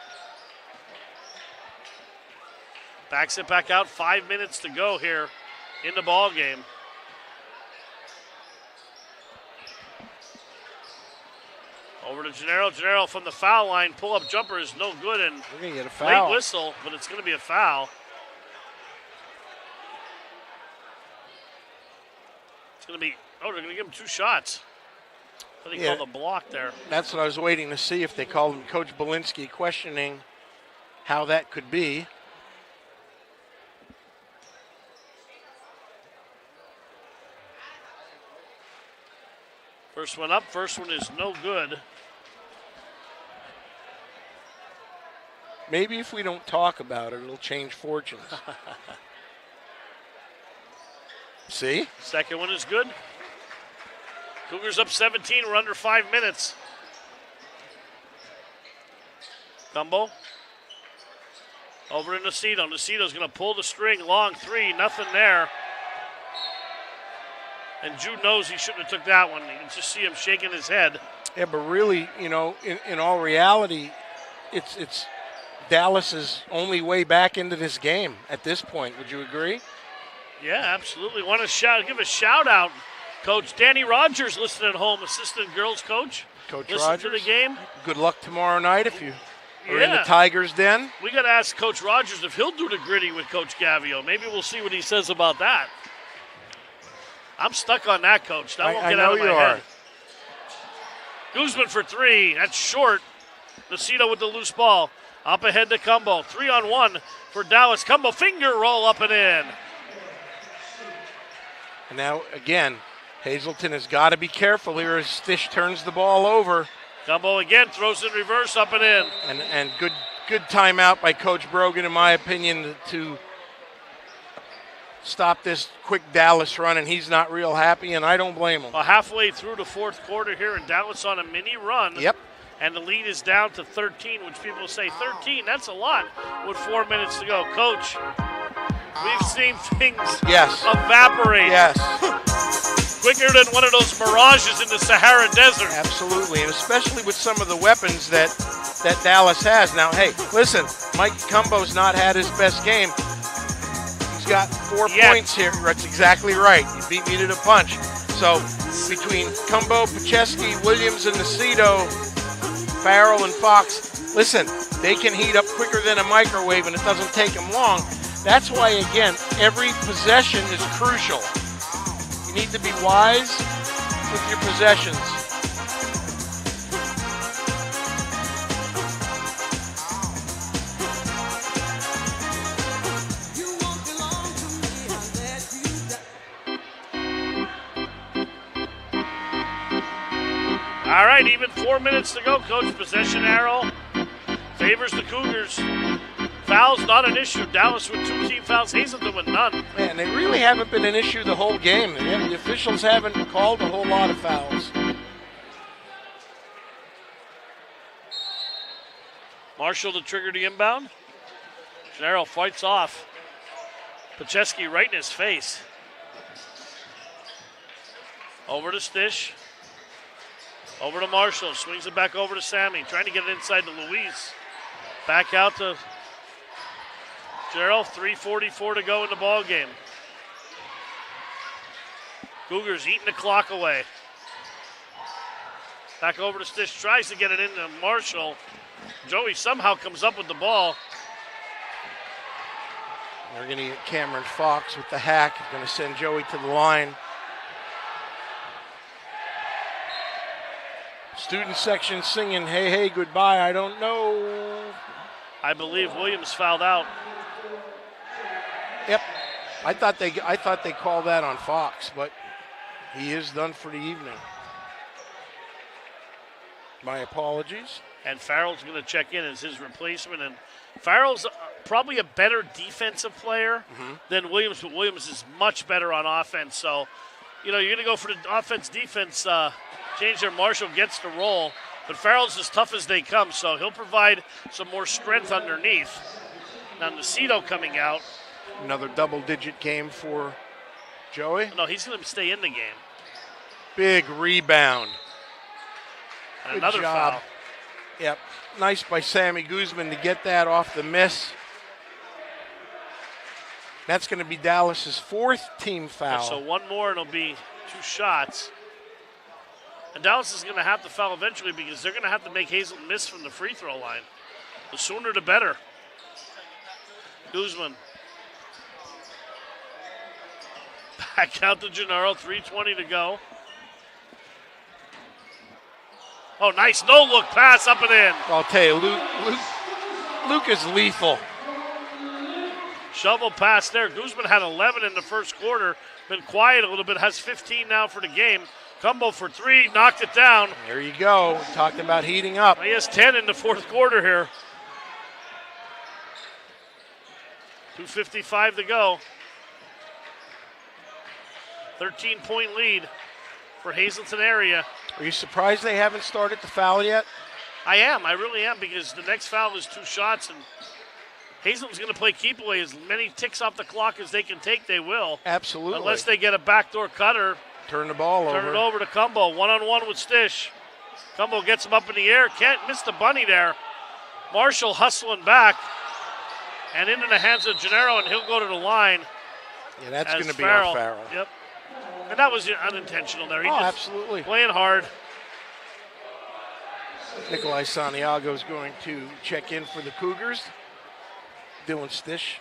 Backs it back out, 5 minutes to go here in the ball game. Over to Gennaro. Gennaro from the foul line, pull-up jumper is no good, and we're gonna get a foul. Late whistle, but it's going to be a foul. It's going to be, they're going to give him 2 shots. I think he called a block there. That's what I was waiting to see, if they called him. Coach Belinsky questioning how that could be. First one up, first one is no good. Maybe if we don't talk about it, it'll change fortunes. See? Second one is good. Cougars up 17. We're under 5 minutes. Gumbo. Over to Nacito. Nacito's going to pull the string. Long 3. Nothing there. And Jude knows he shouldn't have took that one. You can just see him shaking his head. Yeah, but really, you know, in all reality, it's Dallas's only way back into this game at this point. Would you agree? Yeah, absolutely. Want to give a shout out. Coach Danny Rogers listening at home, assistant girls coach. Coach Listen Rogers. to the game. Good luck tomorrow night if you are in the Tigers' den. We got to ask Coach Rogers if he'll do the gritty with Coach Gavio. Maybe we'll see what he says about that. I'm stuck on that, Coach. That won't get out of my head. Guzman for 3. That's short. Nacito with the loose ball. Up ahead to Cumbo. 3-on-1 for Dallas. Cumbo finger roll up and in. And now, again, Hazleton has got to be careful here as Stish turns the ball over. Cumbo again throws it reverse up and in. And good timeout by Coach Brogan, in my opinion, to stop this quick Dallas run, and he's not real happy, and I don't blame him. Well, halfway through the fourth quarter here, and Dallas on a mini run. Yep. And the lead is down to 13, which people say 13, that's a lot with 4 minutes to go. Coach, we've seen things evaporate. Yes. Quicker than one of those mirages in the Sahara Desert. Absolutely, and especially with some of the weapons that Dallas has. Now, hey, listen, Mike Cumbo's not had his best game. He's got 4 points here. That's exactly right. You beat me to the punch. So between Cumbo, Pacheski, Williams, and Nacito, Farrell, and Fox, listen, they can heat up quicker than a microwave, and it doesn't take them long. That's why, again, every possession is crucial. You need to be wise with your possessions. All right, even 4 minutes to go, Coach. Possession arrow favors the Cougars. Fouls not an issue. Dallas with 2 team fouls. Hazleton with none. Man, they really haven't been an issue the whole game. The officials haven't called a whole lot of fouls. Marshall to trigger the inbound. Gennaro fights off. Pacheski right in his face. Over to Stish. Over to Marshall. Swings it back over to Sammy. Trying to get it inside to Luis. Back out to Gerald. 3:44 to go in the ball game. Cougars eating the clock away. Back over to Stish. Tries to get it into Marshall. Joey somehow comes up with the ball. They're going to get Cameron Fox with the hack. He's going to send Joey to the line. Student section singing, hey, hey, goodbye, I don't know. I believe Williams fouled out. Yep. I thought they called that on Fox, but he is done for the evening. My apologies. And Farrell's going to check in as his replacement. And Farrell's probably a better defensive player than Williams, but Williams is much better on offense. So, you're going to go for the offense-defense change there. Marshall gets the roll, but Farrell's as tough as they come, so he'll provide some more strength underneath. Now, Nacito coming out. Another double-digit game for Joey. No, he's going to stay in the game. Big rebound. And Good another job. foul. Yep. Nice by Sammy Guzman to get that off the miss. That's going to be Dallas's 4th team foul. So one more and it'll be 2 shots. And Dallas is going to have to foul eventually because they're going to have to make Hazleton miss from the free throw line. The sooner the better. Guzman. Back out to Gennaro, 3:20 to go. Oh, nice no-look pass up and in. I'll tell you, Luke is lethal. Shovel pass there. Guzman had 11 in the first quarter. Been quiet a little bit. Has 15 now for the game. Cumbo for 3. Knocked it down. There you go. Talking about heating up. He has 10 in the fourth quarter here. 2:55 to go. 13-point lead for Hazleton area. Are you surprised they haven't started the foul yet? I am. I really am, because the next foul is 2 shots, and Hazleton's going to play keep away. As many ticks off the clock as they can take, they will. Absolutely. Unless they get a backdoor cutter. Turn the ball over. Turn it over to Cumbo. One-on-one with Stish. Cumbo gets him up in the air. Can't miss the bunny there. Marshall hustling back. And into the hands of Gennaro, and he'll go to the line. Yeah, that's going to be on Farrell. Yep. And that was unintentional there. He just absolutely. Playing hard. Nikolai Santiago is going to check in for the Cougars. Dylan Stish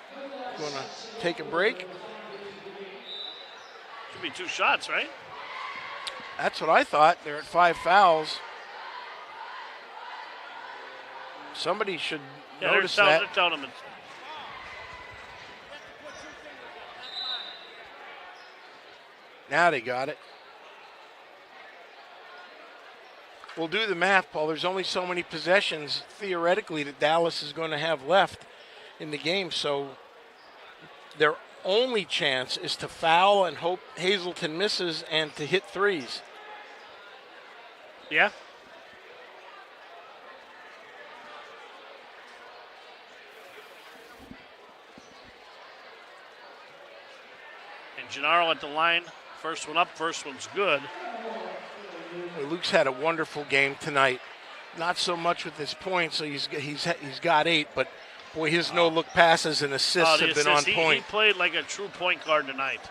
going to take a break. Should be 2 shots, right? That's what I thought. They're at 5 fouls. Somebody should notice that. They're telling him it's Now they got it. We'll do the math, Paul. There's only so many possessions, theoretically, that Dallas is going to have left in the game. So their only chance is to foul and hope Hazleton misses and to hit 3s. Yeah. And Gennaro at the line. First one up, first one's good. Luke's had a wonderful game tonight. Not so much with his points, so he's got 8, but boy, his no-look passes and assists have been on point. He played like a true point guard tonight.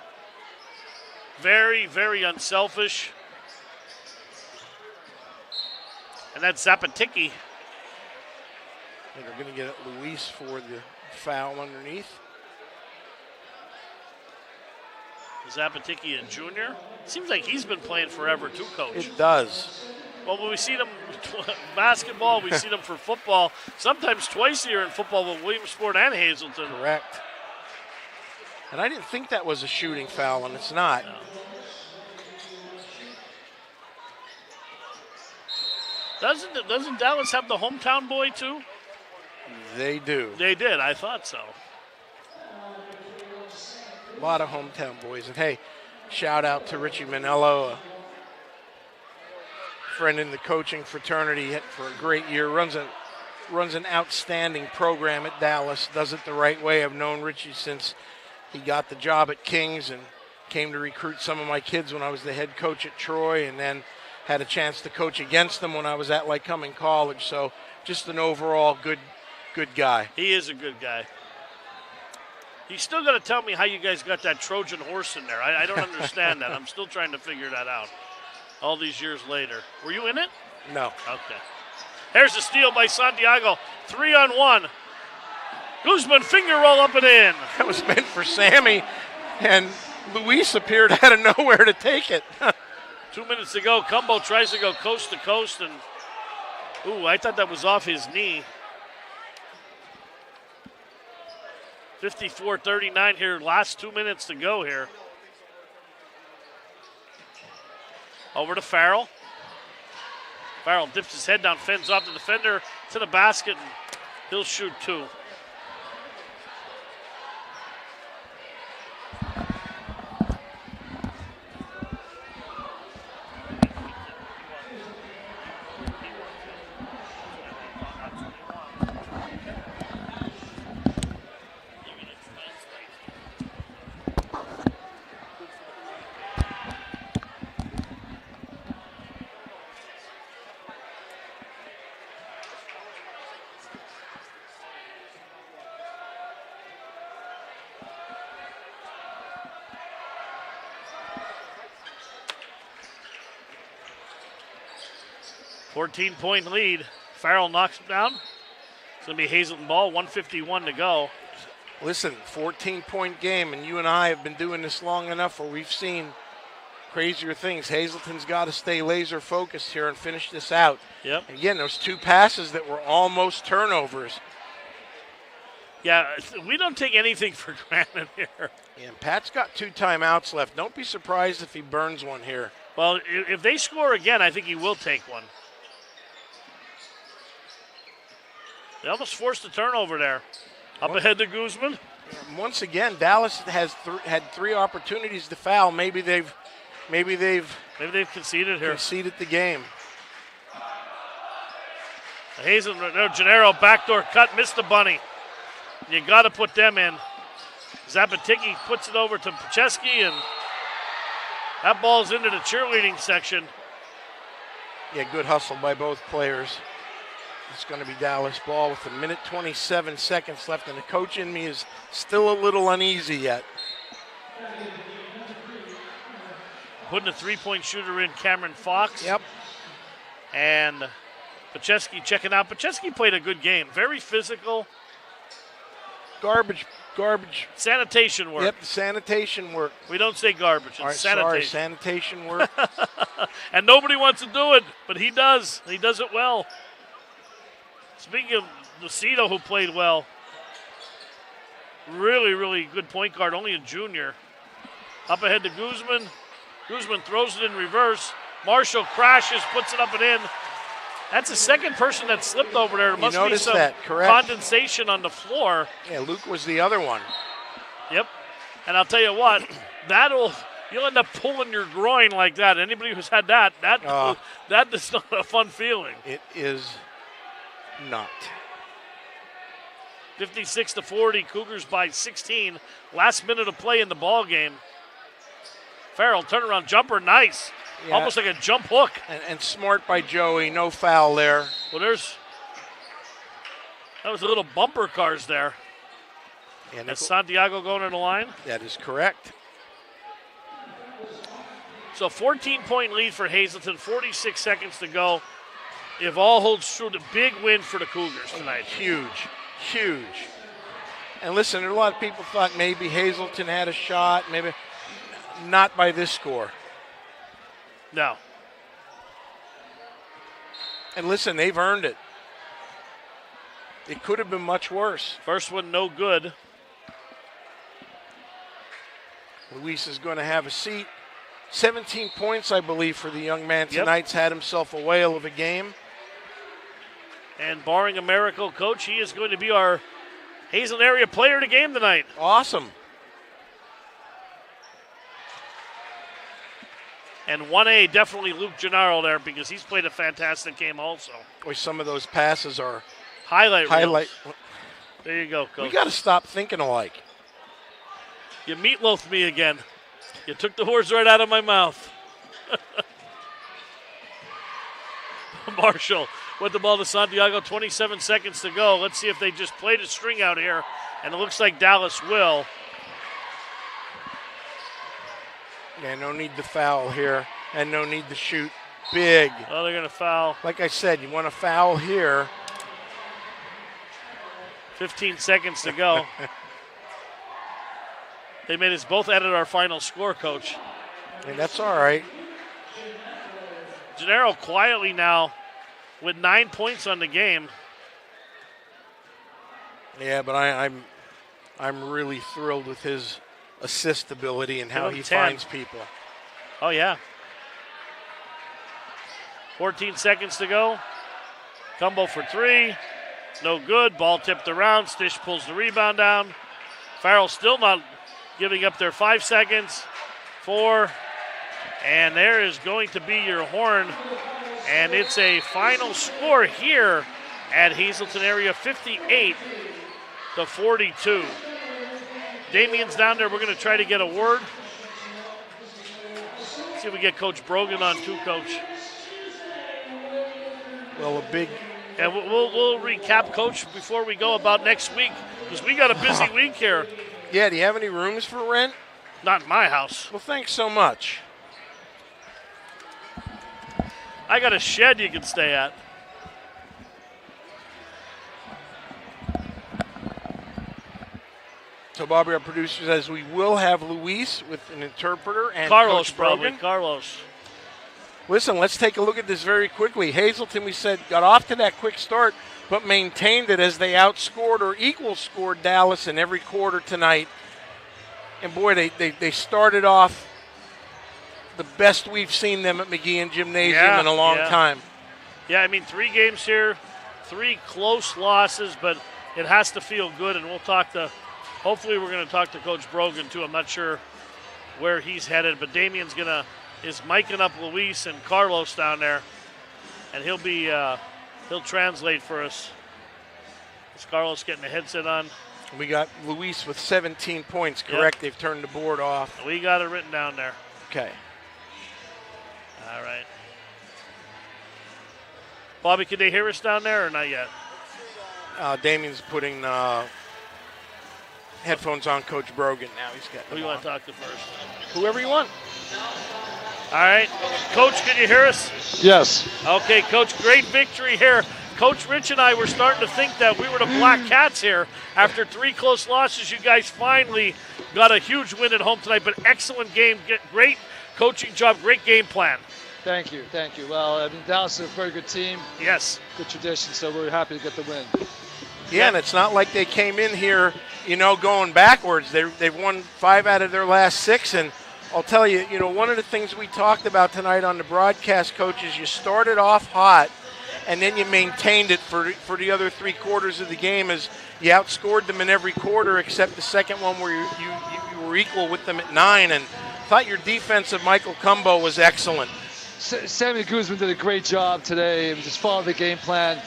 Very, very unselfish. And that's Zapaticki. And they're going to get Luis for the foul underneath. Zapaticki, a junior. Seems like he's been playing forever too, Coach. It does. Well, when we see them basketball, we see them for football. Sometimes twice a year in football with Williamsport and Hazleton. Correct. And I didn't think that was a shooting foul, and it's not. No. Doesn't Dallas have the hometown boy too? They do. They did. I thought so. A lot of hometown boys. And hey, shout out to Richie Manello, a friend in the coaching fraternity for a great year. Runs an outstanding program at Dallas. Does it the right way. I've known Richie since he got the job at Kings and came to recruit some of my kids when I was the head coach at Troy, and then had a chance to coach against them when I was at Lycoming College. So just an overall good guy. He is a good guy. He's still got to tell me how you guys got that Trojan horse in there. I don't understand that. I'm still trying to figure that out all these years later. Were you in it? No. Okay. Here's a steal by Santiago. 3-on-1. Guzman finger roll up and in. That was meant for Sammy, and Luis appeared out of nowhere to take it. 2 minutes to go. Cumbo tries to go coast to coast, and I thought that was off his knee. 54-39 here. Last 2 minutes to go here. Over to Farrell. Farrell dips his head down, fends off the defender to the basket, and he'll shoot two. Point lead. Farrell knocks him down. It's going to be Hazleton ball, 1:51 to go. Listen, 14-point game, and you and I have been doing this long enough where we've seen crazier things. Hazleton's got to stay laser focused here and finish this out. Yep. Again, those two passes that were almost turnovers. Yeah, we don't take anything for granted here. Yeah, and Pat's got 2 timeouts left. Don't be surprised if he burns one here. Well, if they score again, I think he will take one. They almost forced a turnover there. Up ahead to Guzman. Once again, Dallas has had 3 opportunities to foul. Maybe they've conceded here. Conceded the game. Hazleton, no, Gennaro backdoor cut, missed the bunny. You got to put them in. Zapaticki puts it over to Pacheski, and that ball's into the cheerleading section. Yeah, good hustle by both players. It's going to be Dallas ball with 1:27 seconds left, and the coach in me is still a little uneasy yet. Putting a 3-point shooter in, Cameron Fox. Yep. And Pacheski checking out. Pacheski played a good game. Very physical. Garbage. Sanitation work. Yep, sanitation work. We don't say garbage. It's all right, sanitation. Sorry, sanitation work. And nobody wants to do it, but he does. He does it well. Speaking of Lucido, who played well, really, really good point guard, only a junior. Up ahead to Guzman. Guzman throws it in reverse. Marshall crashes, puts it up and in. That's the second person that slipped over there. There must be some condensation on the floor. Yeah, Luke was the other one. Yep. And I'll tell you what, you'll end up pulling your groin like that. Anybody who's had that is not a fun feeling. It is not. 56-40, Cougars by 16. Last minute of play in the ball game. Farrell turnaround jumper, nice. Yeah. Almost like a jump hook. And smart by Joey, no foul there. Well, that was a little bumper cars there. Yeah, Is Santiago going to the line? That is correct. So 14-point lead for Hazleton, 46 seconds to go. If all holds true, the big win for the Cougars tonight. Huge. And listen, a lot of people thought maybe Hazleton had a shot, maybe not by this score. No. And listen, they've earned it. It could have been much worse. First one, no good. Luis is going to have a seat. 17 points, I believe, for the young man tonight's had himself a whale of a game. And barring a miracle, Coach, he is going to be our Hazleton area player of the game tonight. Awesome. And 1A, definitely Luke Gennaro there because he's played a fantastic game also. Boy, some of those passes are Highlight highlight. reels. There you go, Coach. We got to stop thinking alike. You meatloafed me again. You took the words right out of my mouth. Marshall with the ball to Santiago, 27 seconds to go. Let's see if they just played a string out here, and it looks like Dallas will. Yeah, no need to foul here, and no need to shoot big. Oh, they're going to foul. Like I said, you want to foul here. 15 seconds to go. They made us both edit our final score, Coach. And that's all right. Gennaro quietly now with 9 points on the game. Yeah, but I'm really thrilled with his assist ability and how Give him he 10. finds people. Oh, yeah. 14 seconds to go. Cumbo for three. No good. Ball tipped around. Stish pulls the rebound down. Farrell still not giving up their 5 seconds. 4. And there is going to be your horn. And it's a final score here at Hazleton area, 58-42. Damien's down there. We're going to try to get a word. See if we get Coach Brogan on too, Coach. Well, a big. And we'll recap, Coach, before we go about next week, because we got a busy week here. Yeah, do you have any rooms for rent? Not in my house. Well, thanks so much. I got a shed you can stay at. So, Bobby, our producer says we will have Luis with an interpreter and Carlos, Coach Brogan. probably. Carlos. Listen, let's take a look at this very quickly. Hazleton, we said, got off to that quick start, but maintained it as they outscored or equal scored Dallas in every quarter tonight. And boy, they started off the best we've seen them at McGeehan Gymnasium in a long time. Yeah, I mean, 3 games here, 3 close losses, but it has to feel good, and hopefully we're going to talk to Coach Brogan too. I'm not sure where he's headed, but Damien's is miking up Luis and Carlos down there, and he'll translate for us. Is Carlos getting the headset on? We got Luis with 17 points, correct? Yep. They've turned the board off. We got it written down there. Okay. All right. Bobby, can they hear us down there or not yet? Damien's putting headphones on Coach Brogan now. He's got Who do you want to talk to first? whoever you want. All right. Coach, can you hear us? Yes. Okay, Coach, great victory here. Coach Rich and I were starting to think that we were the Black Cats here. After 3 close losses, you guys finally got a huge win at home tonight, but excellent game. Great coaching job, great game plan. Thank you. Well, I mean, Dallas is a very good team. Yes. Good tradition, so we're happy to get the win. Yeah, and it's not like they came in here, going backwards. They've won 5 out of their last 6, and I'll tell you, one of the things we talked about tonight on the broadcast, Coach, is you started off hot, and then you maintained it for the other 3 quarters of the game as you outscored them in every quarter except the second one where you were equal with them at 9. And I thought your defense of Michael Cumbo was excellent. Sammy Guzman did a great job today and just followed the game plan.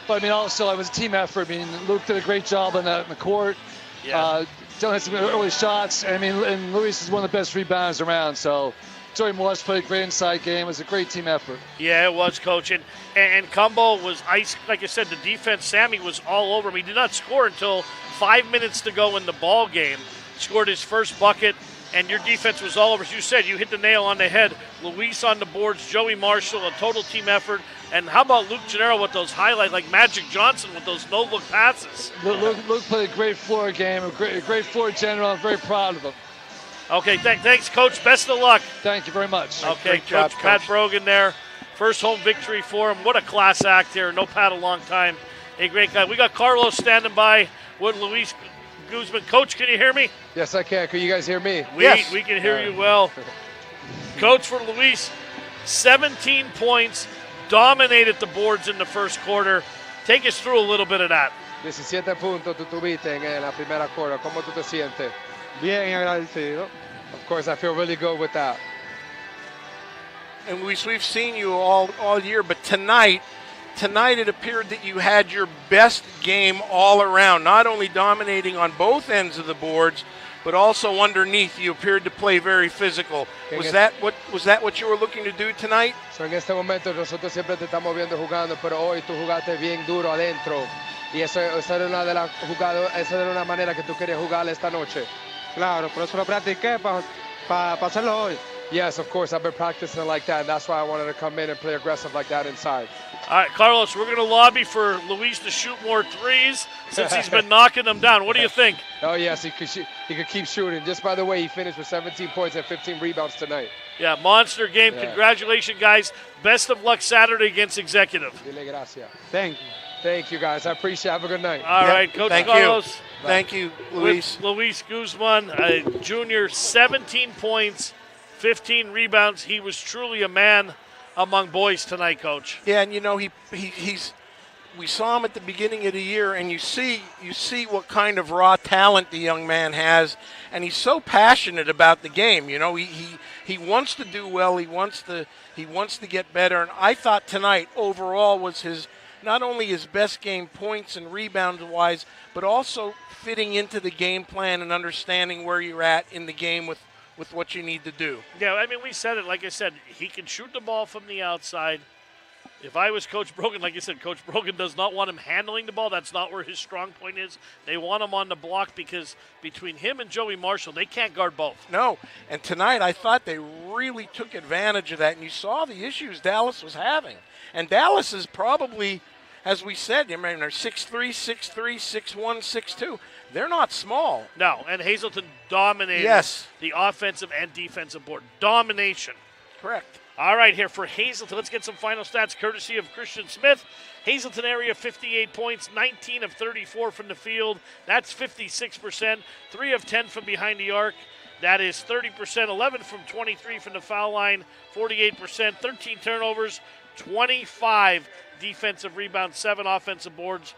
But, I mean, also, it was a team effort. I mean, Luke did a great job in the court. Yeah. Dylan had some early shots. I mean, and Luis is one of the best rebounders around. So, Joey Morris played a great inside game. It was a great team effort. Yeah, it was, Coach. And Cumbo was ice. Like I said, the defense, Sammy was all over him. He did not score until 5 minutes to go in the ball game. Scored his first bucket, and your defense was all over. As you said, you hit the nail on the head. Luis on the boards, Joey Marshall, a total team effort. And how about Luke Gennaro with those highlights, like Magic Johnson with those no-look passes? Luke played a great floor game, a great floor general. I'm very proud of him. Okay, thanks, Coach. Best of luck. Thank you very much. Okay, Great job, Coach Pat Coach. Brogan there. First home victory for him. What a class act here. No Pat a long time. A great guy. We got Carlos standing by with Luis Guzman. Coach, can you hear me? Yes, I can. Can you guys hear me? We can hear you well. Coach, for Luis, 17 points, dominated the boards in the first quarter. Take us through a little bit of that. 17 puntos tú tuviste en la primera quarter. ¿Cómo tú te sientes? Bien agradecido. Of course, I feel really good with that. And we've seen you all year, but tonight it appeared that you had your best game all around, not only dominating on both ends of the boards, but also underneath. You appeared to play very physical. Was that what you were looking to do tonight? So en este momento nosotros siempre te estamos viendo jugando, pero hoy tú jugaste bien duro adentro. Y esa era una de las jugadas, esa era una manera que tú querías jugar esta noche. Claro, por eso lo practiqué para hacerlo hoy. Yes, of course, I've been practicing like that, and that's why I wanted to come in and play aggressive like that inside. All right, Carlos, we're going to lobby for Luis to shoot more threes since he's been knocking them down. What do you think? Oh, yes, he could keep shooting. Just by the way, he finished with 17 points and 15 rebounds tonight. Yeah, monster game. Yeah. Congratulations, guys. Best of luck Saturday against Executive. Dile gracias. Thank you. Thank you, guys. I appreciate it. Have a good night. All right, Coach Carlos. Thank you, Luis. Luis Guzman, a junior, 17 points, 15 rebounds. He was truly a man among boys tonight, Coach. Yeah, and we saw him at the beginning of the year, and you see what kind of raw talent the young man has, and he's so passionate about the game. You know, he wants to do well. He wants to get better, and I thought tonight overall was not only his best game points and rebounds wise, but also fitting into the game plan and understanding where you're at in the game with what you need to do. Yeah, I mean, we said it. Like I said, he can shoot the ball from the outside. If I was Coach Brogan, like you said, Coach Brogan does not want him handling the ball. That's not where his strong point is. They want him on the block because between him and Joey Marshall, they can't guard both. No, and tonight I thought they really took advantage of that, and you saw the issues Dallas was having. And Dallas is probably, as we said, I mean, they're 6'3", 6'3", 6'1", 6'2". They're not small. No, and Hazleton dominated the offensive and defensive board. Domination. Correct. All right, here for Hazleton, let's get some final stats courtesy of Christian Smith. Hazleton area, 58 points, 19 of 34 from the field. That's 56%. 3 of 10 from behind the arc. That is 30%. 11 from 23 from the foul line, 48%. 13 turnovers, 25 defensive rebounds, 7 offensive boards.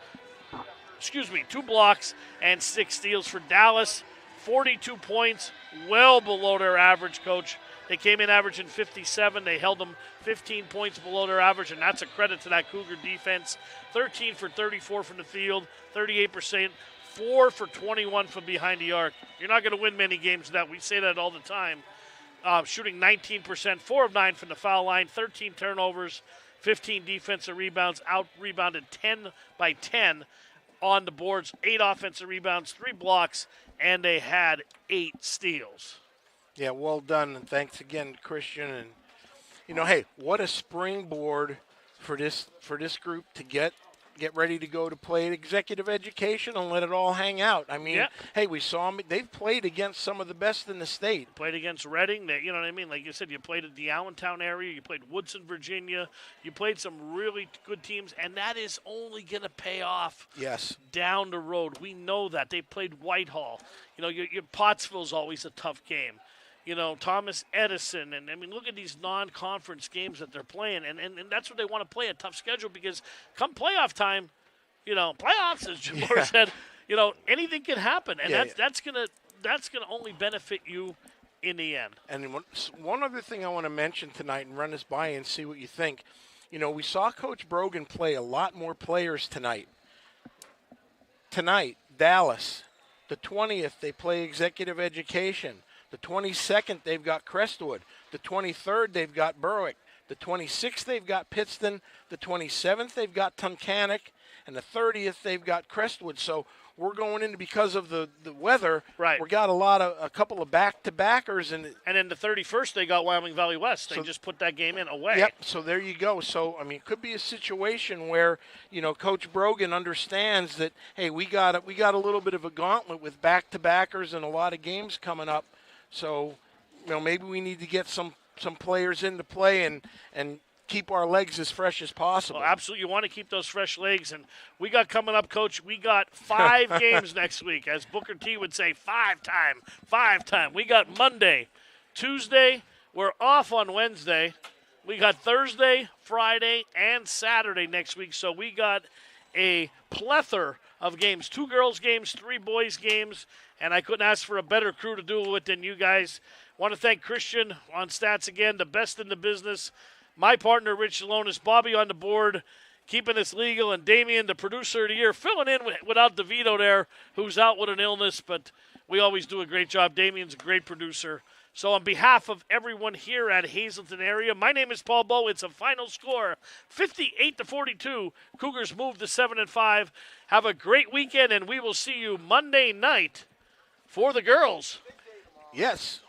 2 blocks and 6 steals for Dallas. 42 points, well below their average, Coach. They came in averaging 57. They held them 15 points below their average, and that's a credit to that Cougar defense. 13 for 34 from the field, 38%, 4 for 21 from behind the arc. You're not going to win many games with that. We say that all the time. Shooting 19%, 4 of 9 from the foul line, 13 turnovers, 15 defensive rebounds, out-rebounded 10 by 10 on the boards, 8 offensive rebounds, 3 blocks, and they had 8 steals. Yeah, well done, and thanks again, Christian. And hey, what a springboard for this group to get ready to go to play at Executive Education and let it all hang out. I mean, hey, we saw them. They've played against some of the best in the state. Played against Reading. You know what I mean? Like you said, you played at the Allentown area. You played Woodson, Virginia. You played some really good teams, and that is only going to pay off down the road. We know that. They played Whitehall. Your Pottsville's always a tough game. Thomas Edison. And, I mean, look at these non-conference games that they're playing. And that's what they want to play, a tough schedule, because come playoff time, playoffs, as Jamar said, anything can happen. And that's going to only benefit you in the end. And one other thing I want to mention tonight and run this by you and see what you think. We saw Coach Brogan play a lot more players tonight. Tonight, Dallas. The 20th, they play Executive Education. The 22nd, they've got Crestwood. The 23rd, they've got Berwick. The 26th, they've got Pittston. The 27th, they've got Tunkhannock. And the 30th, they've got Crestwood. So we're going into, because of the weather, we got a couple of back-to-backers. And then the 31st, they got Wyoming Valley West. They just put that game in away. Yep, so there you go. So, I mean, it could be a situation where, Coach Brogan understands that, hey, we got a little bit of a gauntlet with back-to-backers and a lot of games coming up. So, maybe we need to get some players into play and keep our legs as fresh as possible. Well, absolutely. You want to keep those fresh legs. And we got coming up, Coach, we got 5 games next week. As Booker T would say, 5 time. We got Monday, Tuesday. We're off on Wednesday. We got Thursday, Friday, and Saturday next week. So we got a plethora of games, 2 girls games, 3 boys games, and I couldn't ask for a better crew to do it with than you guys. Want to thank Christian on stats again, the best in the business. My partner, Rich Salonis, Bobby on the board, keeping this legal, and Damien, the producer of the year, filling in without DeVito there, who's out with an illness, but we always do a great job. Damien's a great producer. So on behalf of everyone here at Hazleton area, my name is Paul Bowe. It's a final score, 58-42. Cougars move to 7-5. Have a great weekend, and we will see you Monday night for the girls. Yes.